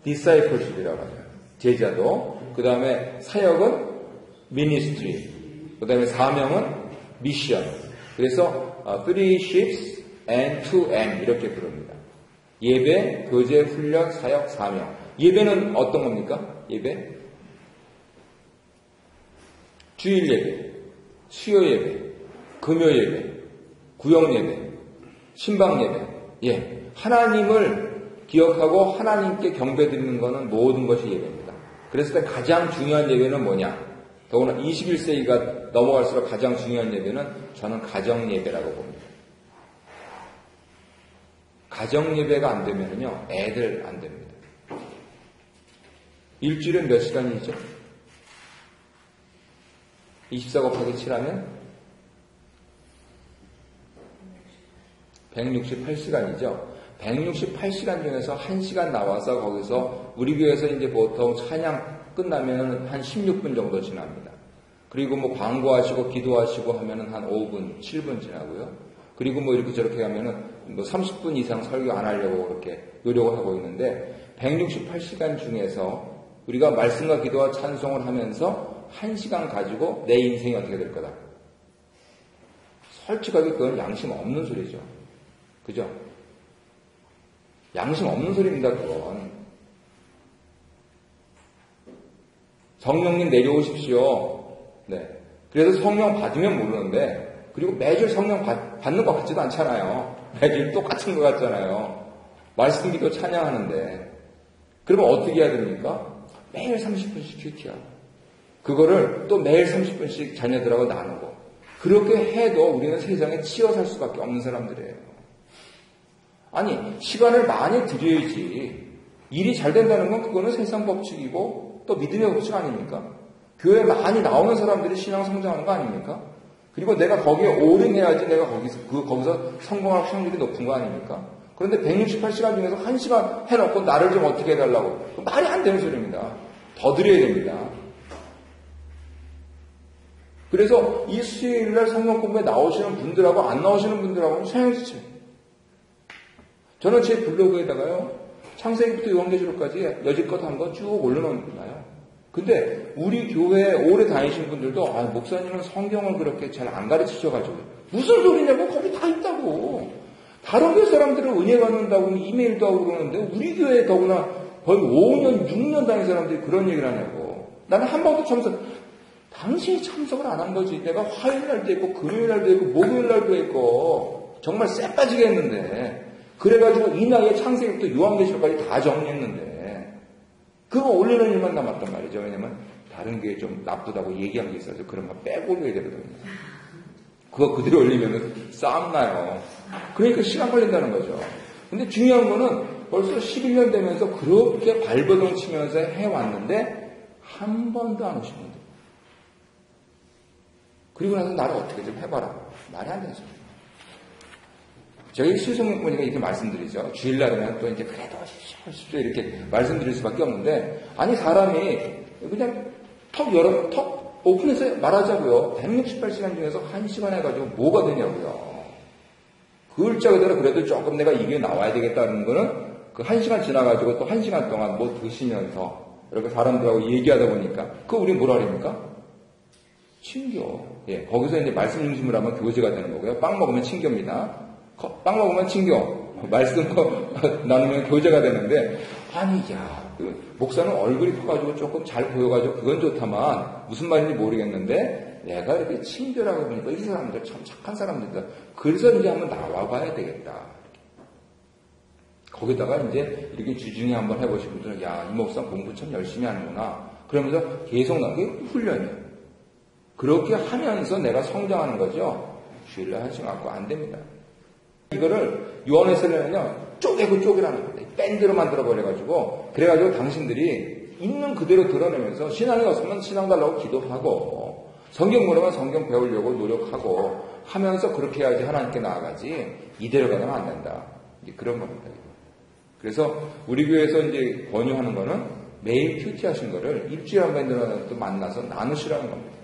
discipleship이라고 하죠. 제자도. 그 다음에 사역은 ministry. 그 다음에 사명은 mission. 그래서 3 ships and 2M 이렇게 부릅니다. 예배, 교제, 훈련, 사역, 사명. 예배는 어떤 겁니까? 예배? 주일 예배, 수요 예배, 금요 예배, 구역 예배, 신방 예배. 하나님을 기억하고 하나님께 경배드리는 것은 모든 것이 예배입니다. 그래서 가장 중요한 예배는 뭐냐? 더구나 21세기가 넘어갈수록 가장 중요한 예배는 저는 가정 예배라고 봅니다. 가정 예배가 안 되면요, 애들 안 됩니다. 일주일에 몇 시간이죠? 24 곱하기 7하면 168시간이죠. 168시간 중에서 1시간 나와서 거기서 우리 교회에서 이제 보통 찬양 끝나면 한 16분 정도 지납니다. 그리고 뭐 광고하시고 기도하시고 하면은 한 5분, 7분 지나고요. 그리고 뭐 이렇게 저렇게 하면은 뭐 30분 이상 설교 안 하려고 그렇게 노력을 하고 있는데 168시간 중에서 우리가 말씀과 기도와 찬송을 하면서 1시간 가지고 내 인생이 어떻게 될 거다. 솔직하게 그건 양심 없는 소리죠. 그죠? 양심 없는 소리입니다, 그건. 성령님 내려오십시오. 그래서 성령 받으면 모르는데, 그리고 매주 성령 받는 것 같지도 않잖아요. 매주 똑같은 것 같잖아요. 말씀 기도 찬양하는데. 그러면 어떻게 해야 됩니까? 매일 30분씩 큐티하고. 그거를 또 매일 30분씩 자녀들하고 나누고. 그렇게 해도 우리는 세상에 치여 살 수밖에 없는 사람들이에요. 아니, 시간을 많이 들여야지. 일이 잘 된다는 건 그거는 세상 법칙이고 또 믿음의 법칙 아닙니까? 교회에 많이 나오는 사람들이 신앙 성장하는 거 아닙니까? 그리고 내가 거기에 올인해야지 내가 거기서 성공할 확률이 높은 거 아닙니까? 그런데 168시간 중에서 1시간 해놓고 나를 좀 어떻게 해달라고. 말이 안 되는 소리입니다. 더 드려야 됩니다. 그래서 이 수요일날 성경 공부에 나오시는 분들하고 안 나오시는 분들하고는 소용지체. 저는 제 블로그에다가요, 창세기부터 요한계시록까지 여지껏 한번 쭉 올려놓나요? 근데 우리 교회에 오래 다니신 분들도 목사님은 성경을 그렇게 잘 안 가르치셔가지고 무슨 소리냐고 거기 다 있다고. 다른 교회 사람들은 은혜 받는다고 이메일도 하고 그러는데 우리 교회에 더구나 거의 5년, 6년 다닌 사람들이 그런 얘기를 하냐고. 나는 한 번도 당신이 참석을 안 한 거지. 내가 화요일 날도 있고 금요일 날도 있고 목요일 날도 있고 정말 쎄 빠지게 했는데 그래가지고 이 나이에 창세기부터 요한계시록까지 다 정리했는데 그거 올리는 일만 남았단 말이죠. 왜냐면 다른 게 좀 나쁘다고 얘기한 게 있어서 그런 거 빼고 올려야 되거든요. 그거 그대로 올리면 싸움 나요. 그러니까 시간 걸린다는 거죠. 근데 중요한 거는 벌써 11년 되면서 그렇게 발버둥 치면서 해왔는데 한 번도 안 오신 분들. 그리고 나서 나를 어떻게 좀 해봐라. 말이 안 되는 소리예요. 저희 수성모니까 이렇게 말씀드리죠. 주일날에는 또 이제 그래도 오십시오 이렇게 말씀드릴 수밖에 없는데 아니 사람이 그냥 턱 오픈해서 말하자고요. 168시간 중에서 1시간 해가지고 뭐가 되냐고요. 그 글자 그대로 그래도 조금 내가 이게 나와야 되겠다는 거는 그 1시간 지나가지고 또 1시간 동안 뭐 드시면서 이렇게 사람들하고 얘기하다 보니까 그거 우리 뭐라 그럽니까? 친교. 예, 거기서 이제 말씀 중심으로 하면 교제가 되는 거고요. 빵 먹으면 친교입니다. 빵 먹으면 친교. 말씀 나누면 교제가 되는데 아니 목사는 얼굴이 커가지고 조금 잘 보여가지고 그건 좋다만 무슨 말인지 모르겠는데 내가 이렇게 친교라고 보니까 이 사람들 참 착한 사람들이다. 그래서 이제 한번 나와봐야 되겠다. 거기다가 이제 이렇게 주중에 한번 해보신 분들은 이 목사 공부 참 열심히 하는구나. 그러면서 계속 나게 훈련이에요. 그렇게 하면서 내가 성장하는 거죠. 주일날 하지 않고 안 됩니다. 이거를 요한에서는요 쪼개라는 거예요. 밴드로 만들어버려가지고 그래가지고 당신들이 있는 그대로 드러내면서 신앙이 없으면 신앙 달라고 기도하고 성경 모르면 성경 배우려고 노력하고 하면서 그렇게 해야지 하나님께 나아가지 이대로 가면 안 된다. 이제 그런 겁니다. 그래서 우리 교회에서 이제 권유하는 거는 매일 큐티 하신 거를 일주일에 한 번 또 만나서 나누시라는 겁니다.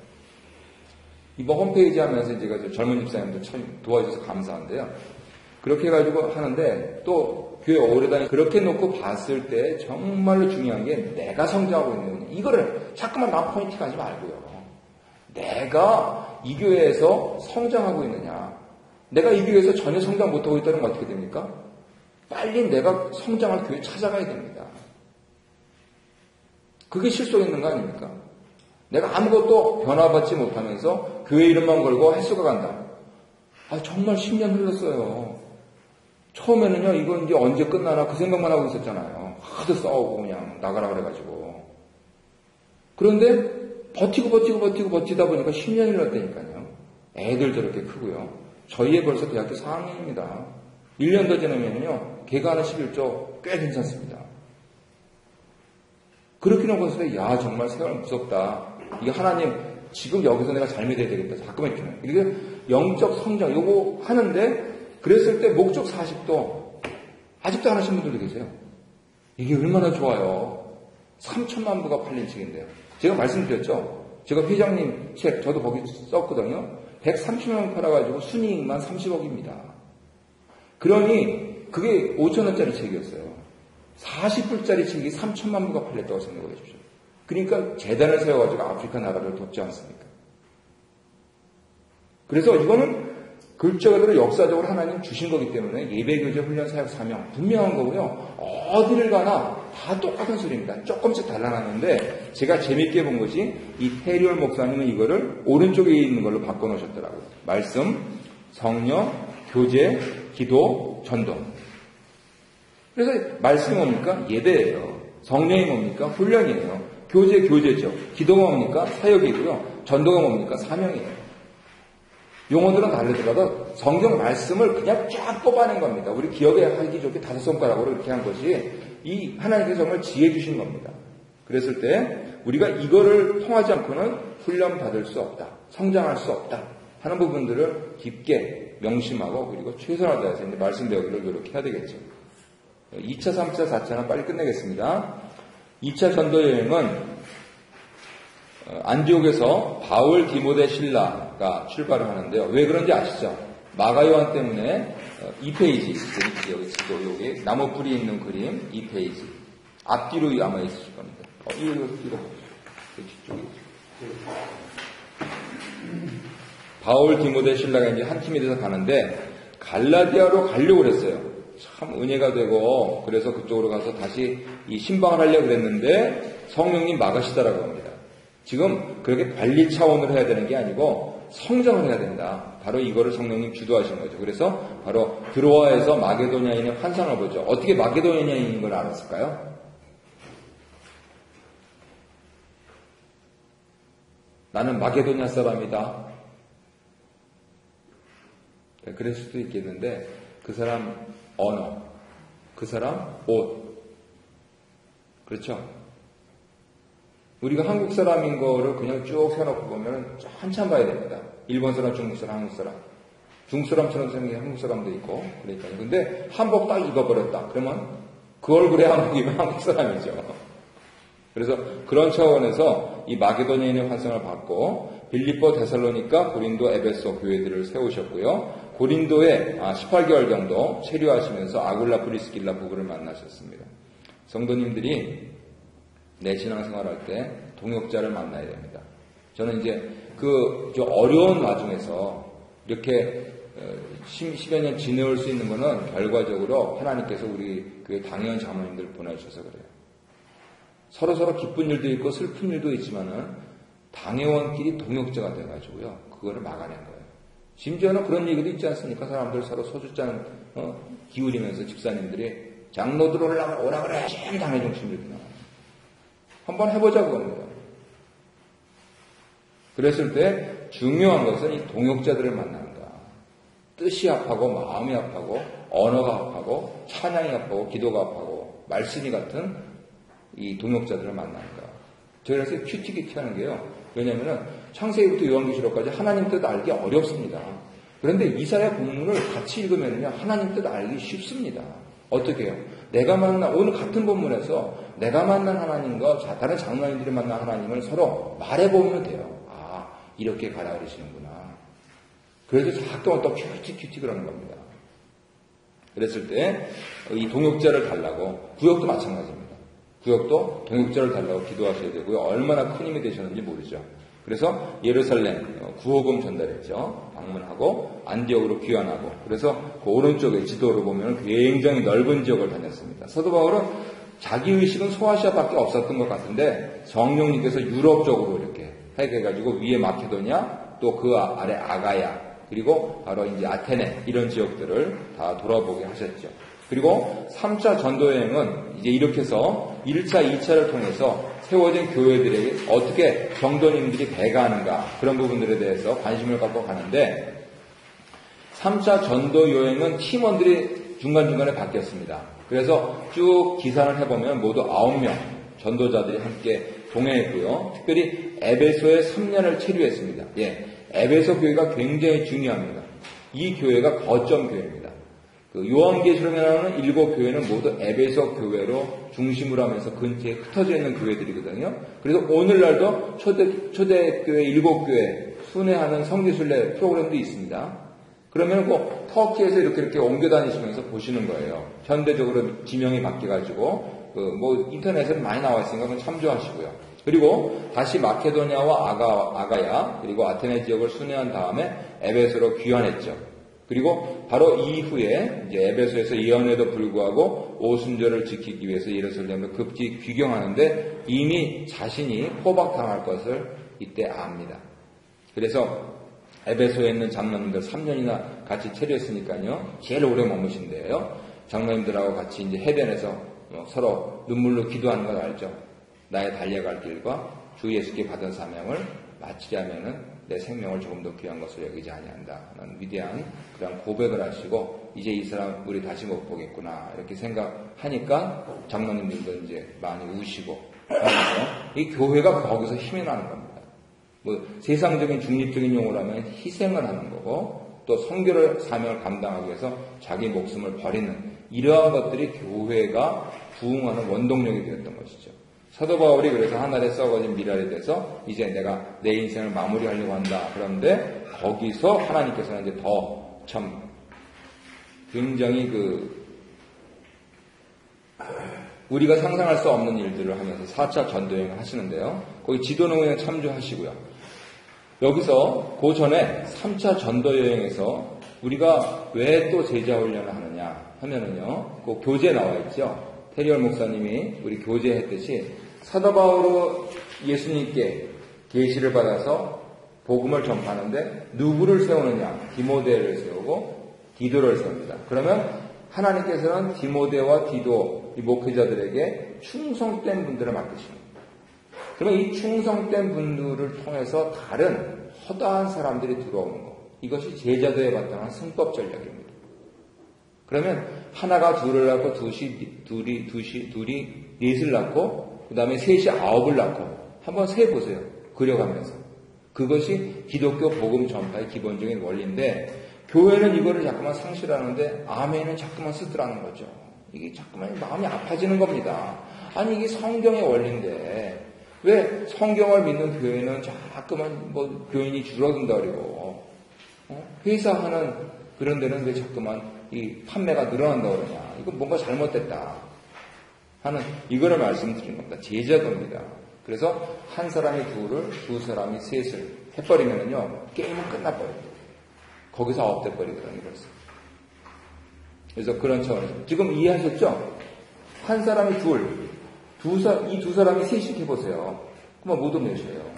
이번 홈페이지 하면서 제가 젊은 집사님들 참 도와주셔서 감사한데요. 그렇게 해가지고 하는데 또 교회 오래 다니 그렇게 놓고 봤을 때 정말로 중요한 게 내가 성장하고 있는 이거를 자꾸만 나 포인트 하지 말고요. 내가 이 교회에서 성장하고 있느냐. 내가 이 교회에서 전혀 성장 못하고 있다는 건 어떻게 됩니까? 빨리 내가 성장할 교회 찾아가야 됩니다. 그게 실속 있는 거 아닙니까? 내가 아무것도 변화받지 못하면서 교회 이름만 걸고 횟수가 간다. 정말 10년 흘렀어요. 처음에는요, 이건 이제 언제 끝나나 그 생각만 하고 있었잖아요. 하도 싸우고 그냥 나가라 그래가지고. 그런데 버티다 보니까 10년이 흘렀다니까요. 애들 저렇게 크고요. 저희 애 벌써 대학교 4학년입니다. 1년 더 지나면요, 걔가 하는 11조 꽤 괜찮습니다. 그렇게 놓고서 정말 세월 무섭다. 이게 하나님 지금 여기서 내가 잘 믿어야 되겠다. 자꾸만 이렇게. 이게 영적 성장 요거 하는데 그랬을 때 목적 40도 아직도 안 하신 분들도 계세요. 이게 얼마나 좋아요. 3천만 부가 팔린 책인데요. 제가 말씀드렸죠. 제가 회장님 책 저도 거기 썼거든요. 130만 부 팔아가지고 순이익만 30억입니다. 그러니 그게 5천원짜리 책이었어요. 40불짜리 책이 3천만 부가 팔렸다고 생각해 주십시오. 그러니까 재단을 세워가지고 아프리카 나라를 돕지 않습니까? 그래서 이거는 글자 그대로 역사적으로 하나님 주신 거기 때문에 예배교제 훈련 사역 사명 분명한 거고요. 어디를 가나 다 똑같은 소리입니다. 조금씩 달라놨는데 제가 재밌게 본 것이 이 테리얼 목사님은 이거를 오른쪽에 있는 걸로 바꿔놓으셨더라고요. 말씀, 성령, 교제, 기도, 전도. 그래서 말씀이 뭡니까? 예배예요. 성령이 뭡니까? 훈련이에요. 교제죠. 기도가 뭡니까? 사역이고요. 전도가 뭡니까? 사명이에요. 용어들은 다르더라도 성경 말씀을 그냥 쫙 뽑아낸 겁니다. 우리 기억에 하기 좋게 5손가락으로 이렇게 한 것이 이 하나님께서 정말 지혜 주신 겁니다. 그랬을 때 우리가 이거를 통하지 않고는 훈련 받을 수 없다. 성장할 수 없다. 하는 부분들을 깊게 명심하고 그리고 최선을 다해서 이제 말씀 배우기를 노력해야 되겠죠. 2차, 3차, 4차는 빨리 끝내겠습니다. 2차 전도 여행은 안디옥에서 바울, 디모데, 실라가 출발을 하는데요. 왜 그런지 아시죠? 마가요한 때문에 2페이지, 여기 나무 뿌리 있는 그림 2페이지. 앞뒤로 아마 있을 겁니다. 이거 뒤로 뒤쪽에. 바울, 디모데, 실라가 이제 한 팀이 돼서 가는데 갈라디아로 가려고 그랬어요. 참 은혜가 되고 그래서 그쪽으로 가서 다시 이 신방을 하려고 그랬는데 성령님 막으시더라고 합니다. 지금 그렇게 관리 차원으로 해야 되는 게 아니고 성장을 해야 된다. 바로 이거를 성령님 주도하신 거죠. 그래서 바로 드로아에서 마게도냐인의 환상을 보죠. 어떻게 마게도냐인인 걸 알았을까요? 나는 마게도냐 사람이다. 그럴 수도 있겠는데 그 사람 언어, 그 사람 옷. 그렇죠? 우리가 한국 사람인 거를 그냥 쭉 세워놓고 보면 한참 봐야 됩니다. 일본 사람, 중국 사람, 한국 사람. 중국 사람처럼 생긴 한국 사람도 있고, 그러니까요. 근데 한복 딱 입어버렸다. 그러면 그 얼굴에 한복이면 한국 사람이죠. 그래서 그런 차원에서 이 마게도냐인의 환상을 받고, 빌립보, 데살로니가, 고린도, 에베소 교회들을 세우셨고요. 고린도에 18개월 정도 체류하시면서 아굴라, 프리스길라 부부를 만나셨습니다. 성도님들이 내 신앙생활할 때 동역자를 만나야 됩니다. 저는 이제 그 어려운 와중에서 이렇게 10여 년 지내올 수 있는 것은 결과적으로 하나님께서 우리 그 당연 자모님들 보내주셔서 그래요. 서로 기쁜 일도 있고 슬픈 일도 있지만은 당회원끼리 동역자가 돼가지고요. 그거를 막아낸 거예요. 심지어는 그런 얘기도 있지 않습니까? 사람들 서로 소주잔 기울이면서 집사님들이 장로들 오라 그래. 당회 중심으로 나와요. 한번 해보자고 합니다. 그랬을 때 중요한 것은 이 동역자들을 만난다. 뜻이 합하고 마음이 합하고 언어가 합하고 찬양이 합하고 기도가 합하고 말씀이 같은 이 동역자들을 만난다. 저희가 그래서 큐티큐티 하는 게요. 왜냐하면 창세기부터 요한계시록까지 하나님 뜻 알기 어렵습니다. 그런데 이사야 본문을 같이 읽으면요 하나님 뜻 알기 쉽습니다. 어떻게 해요? 내가 만난 오늘 같은 본문에서 내가 만난 하나님과 다른 장로님들이 만난 하나님을 서로 말해보면 돼요. 아 이렇게 가라 그러시는구나. 그래서 가끔은 또 큐티 그러는 겁니다. 그랬을 때 이 동역자를 달라고 구역도 마찬가지입니다. 구역도 동역자를 달라고 기도하셔야 되고요. 얼마나 큰 힘이 되셨는지 모르죠. 그래서 예루살렘 구호금 전달했죠. 방문하고 안디옥으로 귀환하고 그래서 그 오른쪽에 지도로 보면 굉장히 넓은 지역을 다녔습니다. 사도 바울은 자기 의식은 소아시아밖에 없었던 것 같은데 성령님께서 유럽 쪽으로 이렇게 해가지고 위에 마케도냐 또 그 아래 아가야 그리고 바로 이제 아테네 이런 지역들을 다 돌아보게 하셨죠. 그리고 3차 전도여행은 이제 이렇게 해서 1차, 2차를 통해서 세워진 교회들에게 어떻게 정도님들이 배가하는가 그런 부분들에 대해서 관심을 갖고 가는데 3차 전도여행은 팀원들이 중간중간에 바뀌었습니다. 그래서 쭉 기산을 해보면 모두 9명 전도자들이 함께 동행했고요. 특별히 에베소에 3년을 체류했습니다. 에베소 교회가 굉장히 중요합니다. 이 교회가 거점 교회입니다. 그 요한계시록에 나오는 7교회는 모두 에베소 교회로 중심으로 하면서 근처에 흩어져 있는 교회들이거든요. 그래서 오늘날도 초대교회 7교회 순회하는 성지순례 프로그램도 있습니다. 그러면 뭐 터키에서 이렇게 옮겨 다니시면서 보시는 거예요. 현대적으로 지명이 바뀌어가지고 뭐 인터넷에 많이 나와 있으니까 그건 참조하시고요. 그리고 다시 마케도냐와 아가야 그리고 아테네 지역을 순회한 다음에 에베소로 귀환했죠. 그리고 바로 이후에 이제 에베소에서 예언에도 불구하고 오순절을 지키기 위해서 예루살렘으로 급히 귀경하는데 이미 자신이 포박당할 것을 이때 압니다. 그래서 에베소에 있는 장로님들 3년이나 같이 체류했으니까요. 제일 오래 머무신데요. 장로님들하고 같이 이제 해변에서 서로 눈물로 기도하는 걸 알죠. 나의 달려갈 길과 주 예수께 받은 사명을 마치려면은 내 생명을 조금 더 귀한 것으로 여기지 아니한다 하는 위대한 그런 고백을 하시고 이제 이 사람 우리 다시 못 보겠구나 이렇게 생각하니까 장로님들도 이제 많이 우시고 하면서 이 교회가 거기서 힘이 나는 겁니다. 뭐 세상적인 중립적인 용어로 하면 희생을 하는 거고 또 선교를 사명을 감당하기 위해서 자기 목숨을 버리는 이러한 것들이 교회가 부흥하는 원동력이 되었던 것이죠. 사도 바울이 그래서 하늘에 썩어진 미랄에 대해서 이제 내가 내 인생을 마무리하려고 한다. 그런데 거기서 하나님께서는 이제 더 참 굉장히 우리가 상상할 수 없는 일들을 하면서 4차 전도여행을 하시는데요. 거기 지도농에 참조하시고요. 여기서 그 전에 3차 전도여행에서 우리가 왜 또 제자 훈련을 하느냐 하면은요. 그 교재 나와 있죠. 테리얼 목사님이 우리 교재했듯이 사도 바울은 예수님께 계시를 받아서 복음을 전파하는데 누구를 세우느냐? 디모데를 세우고 디도를 세웁니다. 그러면 하나님께서는 디모데와 디도 이 목회자들에게 충성된 분들을 맡기십니다. 그러면 이 충성된 분들을 통해서 다른 허다한 사람들이 들어오는 것. 이것이 제자도에 바탕한 승법 전략입니다. 그러면 하나가 둘을 낳고 둘이 넷을 낳고 그 다음에 셋이 9을 낳고 한번 세보세요. 그려가면서. 그것이 기독교 복음 전파의 기본적인 원리인데 교회는 이거를 자꾸만 상실하는데 아멘은 자꾸만 쓰더라는 거죠. 이게 자꾸만 마음이 아파지는 겁니다. 아니 이게 성경의 원리인데 왜 성경을 믿는 교회는 자꾸만 뭐 교인이 줄어든다 그러고 회사하는 그런 데는 왜 자꾸만 이 판매가 늘어난다 그러냐. 이건 뭔가 잘못됐다 하는 이거를 말씀드리는 겁니다. 제자도입니다. 그래서 한 사람이 둘을 두 사람이 셋을 해버리면은요 게임은 끝나버립니다. 거기서 9대 버리거든요. 그래서 그런 차원에서 지금 이해하셨죠? 한 사람이 이 두 사람이 셋씩 해보세요. 그러면 모두 몇이에요?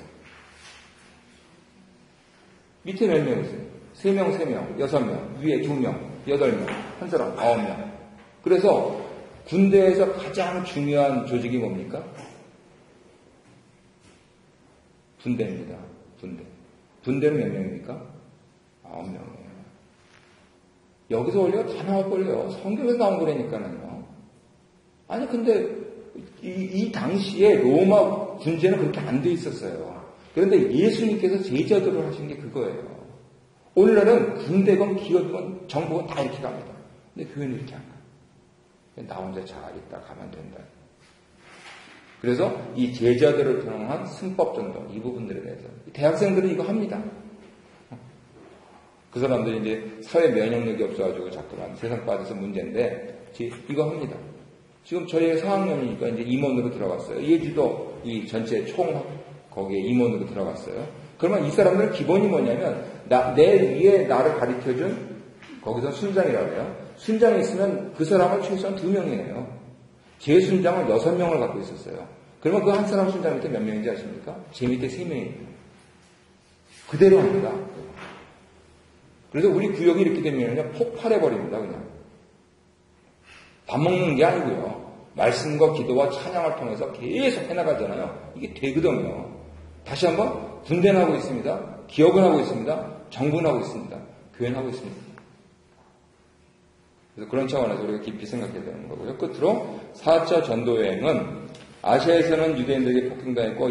밑에 몇 명이세요? 3명, 3명, 6명, 위에 2명, 8명, 한 사람 9명. 그래서 군대에서 가장 중요한 조직이 뭡니까? 분대입니다. 분대. 분대는 몇 명입니까? 9명이에요. 여기서 원리가 다 나와버려요. 성경에서 나온 거라니까요. 아니 근데 이 당시에 로마 군제는 그렇게 안 돼 있었어요. 그런데 예수님께서 제자들을 하신 게 그거예요. 오늘날은 군대건 기업이건 정부건 다 이렇게 갑니다. 근데 교회는 이렇게 안 가요. 나 혼자 잘 있다 가면 된다. 그래서 이 제자들을 통한 승법전도 이 부분들에 대해서 대학생들은 이거 합니다. 그 사람들이 이제 사회 면역력이 없어가지고 자꾸만 세상 빠져서 문제인데 이거 합니다. 지금 저희 4학년이니까 이제 임원으로 들어갔어요. 예주도 이 전체 총 거기에 임원으로 들어갔어요. 그러면 이 사람들은 기본이 뭐냐면 내 위에 나를 가르쳐준 거기서 순장이라고 해요. 순장이 있으면 그 사람은 최소한 2명이에요. 제 순장은 6명을 갖고 있었어요. 그러면 그 한 사람 순장 밑에 몇 명인지 아십니까? 제 밑에 3명입니다. 그대로 합니다. 그래서 우리 구역이 이렇게 되면요 폭발해버립니다. 그냥 밥 먹는 게 아니고요. 말씀과 기도와 찬양을 통해서 계속 해나가잖아요. 이게 되거든요. 다시 한번 군대는 하고 있습니다. 기업은 하고 있습니다. 정부는 하고 있습니다. 교회는 하고 있습니다. 그래서 그런 차원에서 우리가 깊이 생각해야 되는 거고요. 끝으로 4차 전도여행은 아시아에서는 유대인들에게 폭행당했고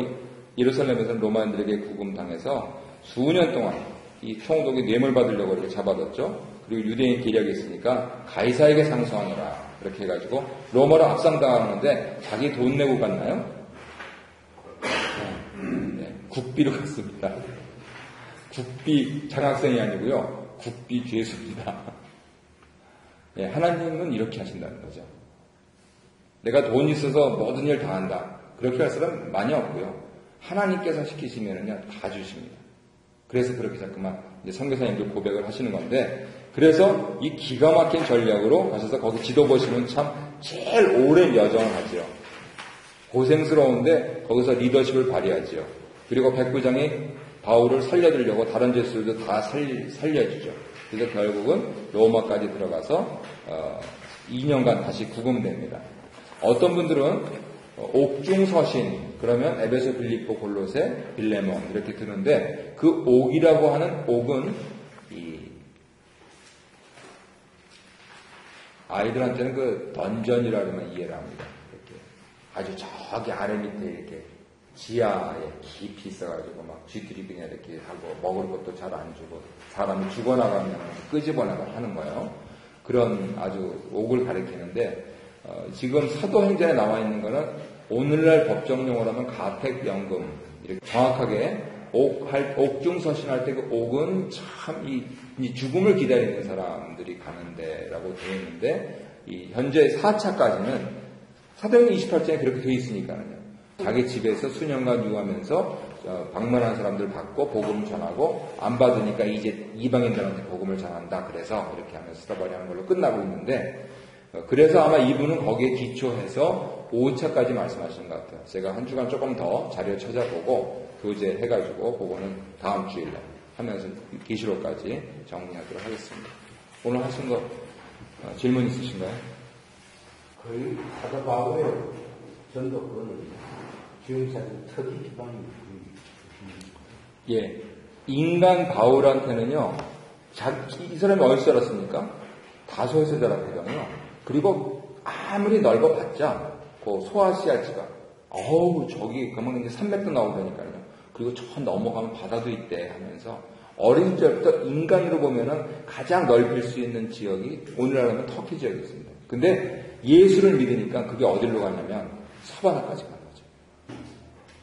예루살렘에서는 로마인들에게 구금당해서 수년 동안 이 총독이 뇌물 받으려고 이렇게 잡아뒀죠. 그리고 유대인 계략이 있으니까 가이사에게 상소하노라 이렇게 해가지고 로마로 압상당하는데 자기 돈 내고 갔나요? 네, 국비로 갔습니다. 국비 장학생이 아니고요. 국비 죄수입니다. 네, 하나님은 이렇게 하신다는 거죠. 내가 돈 있어서 모든 일 다 한다. 그렇게 할 사람 많이 없고요. 하나님께서 시키시면은요 다 주십니다. 그래서 그렇게 자꾸만 이제 선교사님들 고백을 하시는 건데, 그래서 이 기가 막힌 전략으로 가셔서 거기 지도 보시면 참 제일 오랜 여정을 하죠. 고생스러운데 거기서 리더십을 발휘하죠. 그리고 백부장이 바울을 살려주려고 다른 죄수들도 다 살려주죠. 그래서 결국은 로마까지 들어가서 2년간 다시 구금됩니다. 어떤 분들은 옥중서신, 그러면 에베소, 빌립보, 골로새, 빌레몬 이렇게 드는데 그 옥이라고 하는 옥은 이 아이들한테는 그 던전이라 그러면 이해를 합니다. 이렇게 아주 저기 아래 밑에 이렇게 지하에 깊이 있어가지고 막 쥐들이 그냥 이렇게 하고 먹을 것도 잘 안 주고 사람이 죽어나가면 끄집어나가 하는 거예요. 그런 아주 옥을 가리키는데 지금 사도행전에 나와 있는 거는 오늘날 법정용어로 하면 가택연금, 이렇게 정확하게 옥중서신할 때 그 옥은 참 이 죽음을 기다리는 사람들이 가는 데라고 되어 있는데 이 현재 4차까지는 사도행전 28장에 그렇게 되어 있으니까요. 자기 집에서 수년간 유하면서 방문한 사람들 받고 복음 전하고 안 받으니까 이제 이방인들한테 복음을 전한다. 그래서 이렇게 하면서 스타바리 하는 걸로 끝나고 있는데 그래서 아마 이분은 거기에 기초해서 5차까지 말씀하시는 것 같아요. 제가 한 주간 조금 더 자료 찾아보고 교재해가지고 그거는 다음 주일에 하면서 계시록까지 정리하도록 하겠습니다. 오늘 하신 거 질문 있으신가요? 거의 사도 바울의 전도권은 지금까지 특히 기반입니다. 예. 인간 바울한테는요, 이 사람이 어디서 자랐습니까? 다소에서 자랐거든요. 그리고 아무리 넓어봤자, 그 소아시아 지방, 저기, 그러면 이제 산맥도 나오다니까요. 그리고 저 넘어가면 바다도 있대 하면서, 어린 시절부터 인간으로 보면은 가장 넓힐 수 있는 지역이 오늘날 하면 터키 지역이 있습니다. 근데 예수를 믿으니까 그게 어디로 가냐면, 사바나까지 가는 거죠.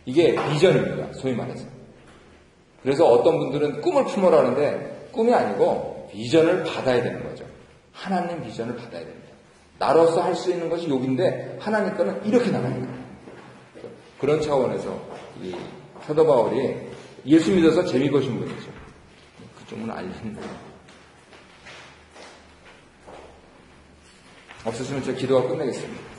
이게 비전입니다. 소위 말해서. 그래서 어떤 분들은 꿈을 품으라는데 꿈이 아니고 비전을 받아야 되는 거죠. 하나님 비전을 받아야 됩니다. 나로서 할 수 있는 것이 욕인데 하나님 거는 이렇게 나가는 거예요. 그런 차원에서 이 사도 바울이 예수 믿어서 재미 보신 분이죠. 그쪽은 알겠는데 없으시면 제가 기도가 끝내겠습니다.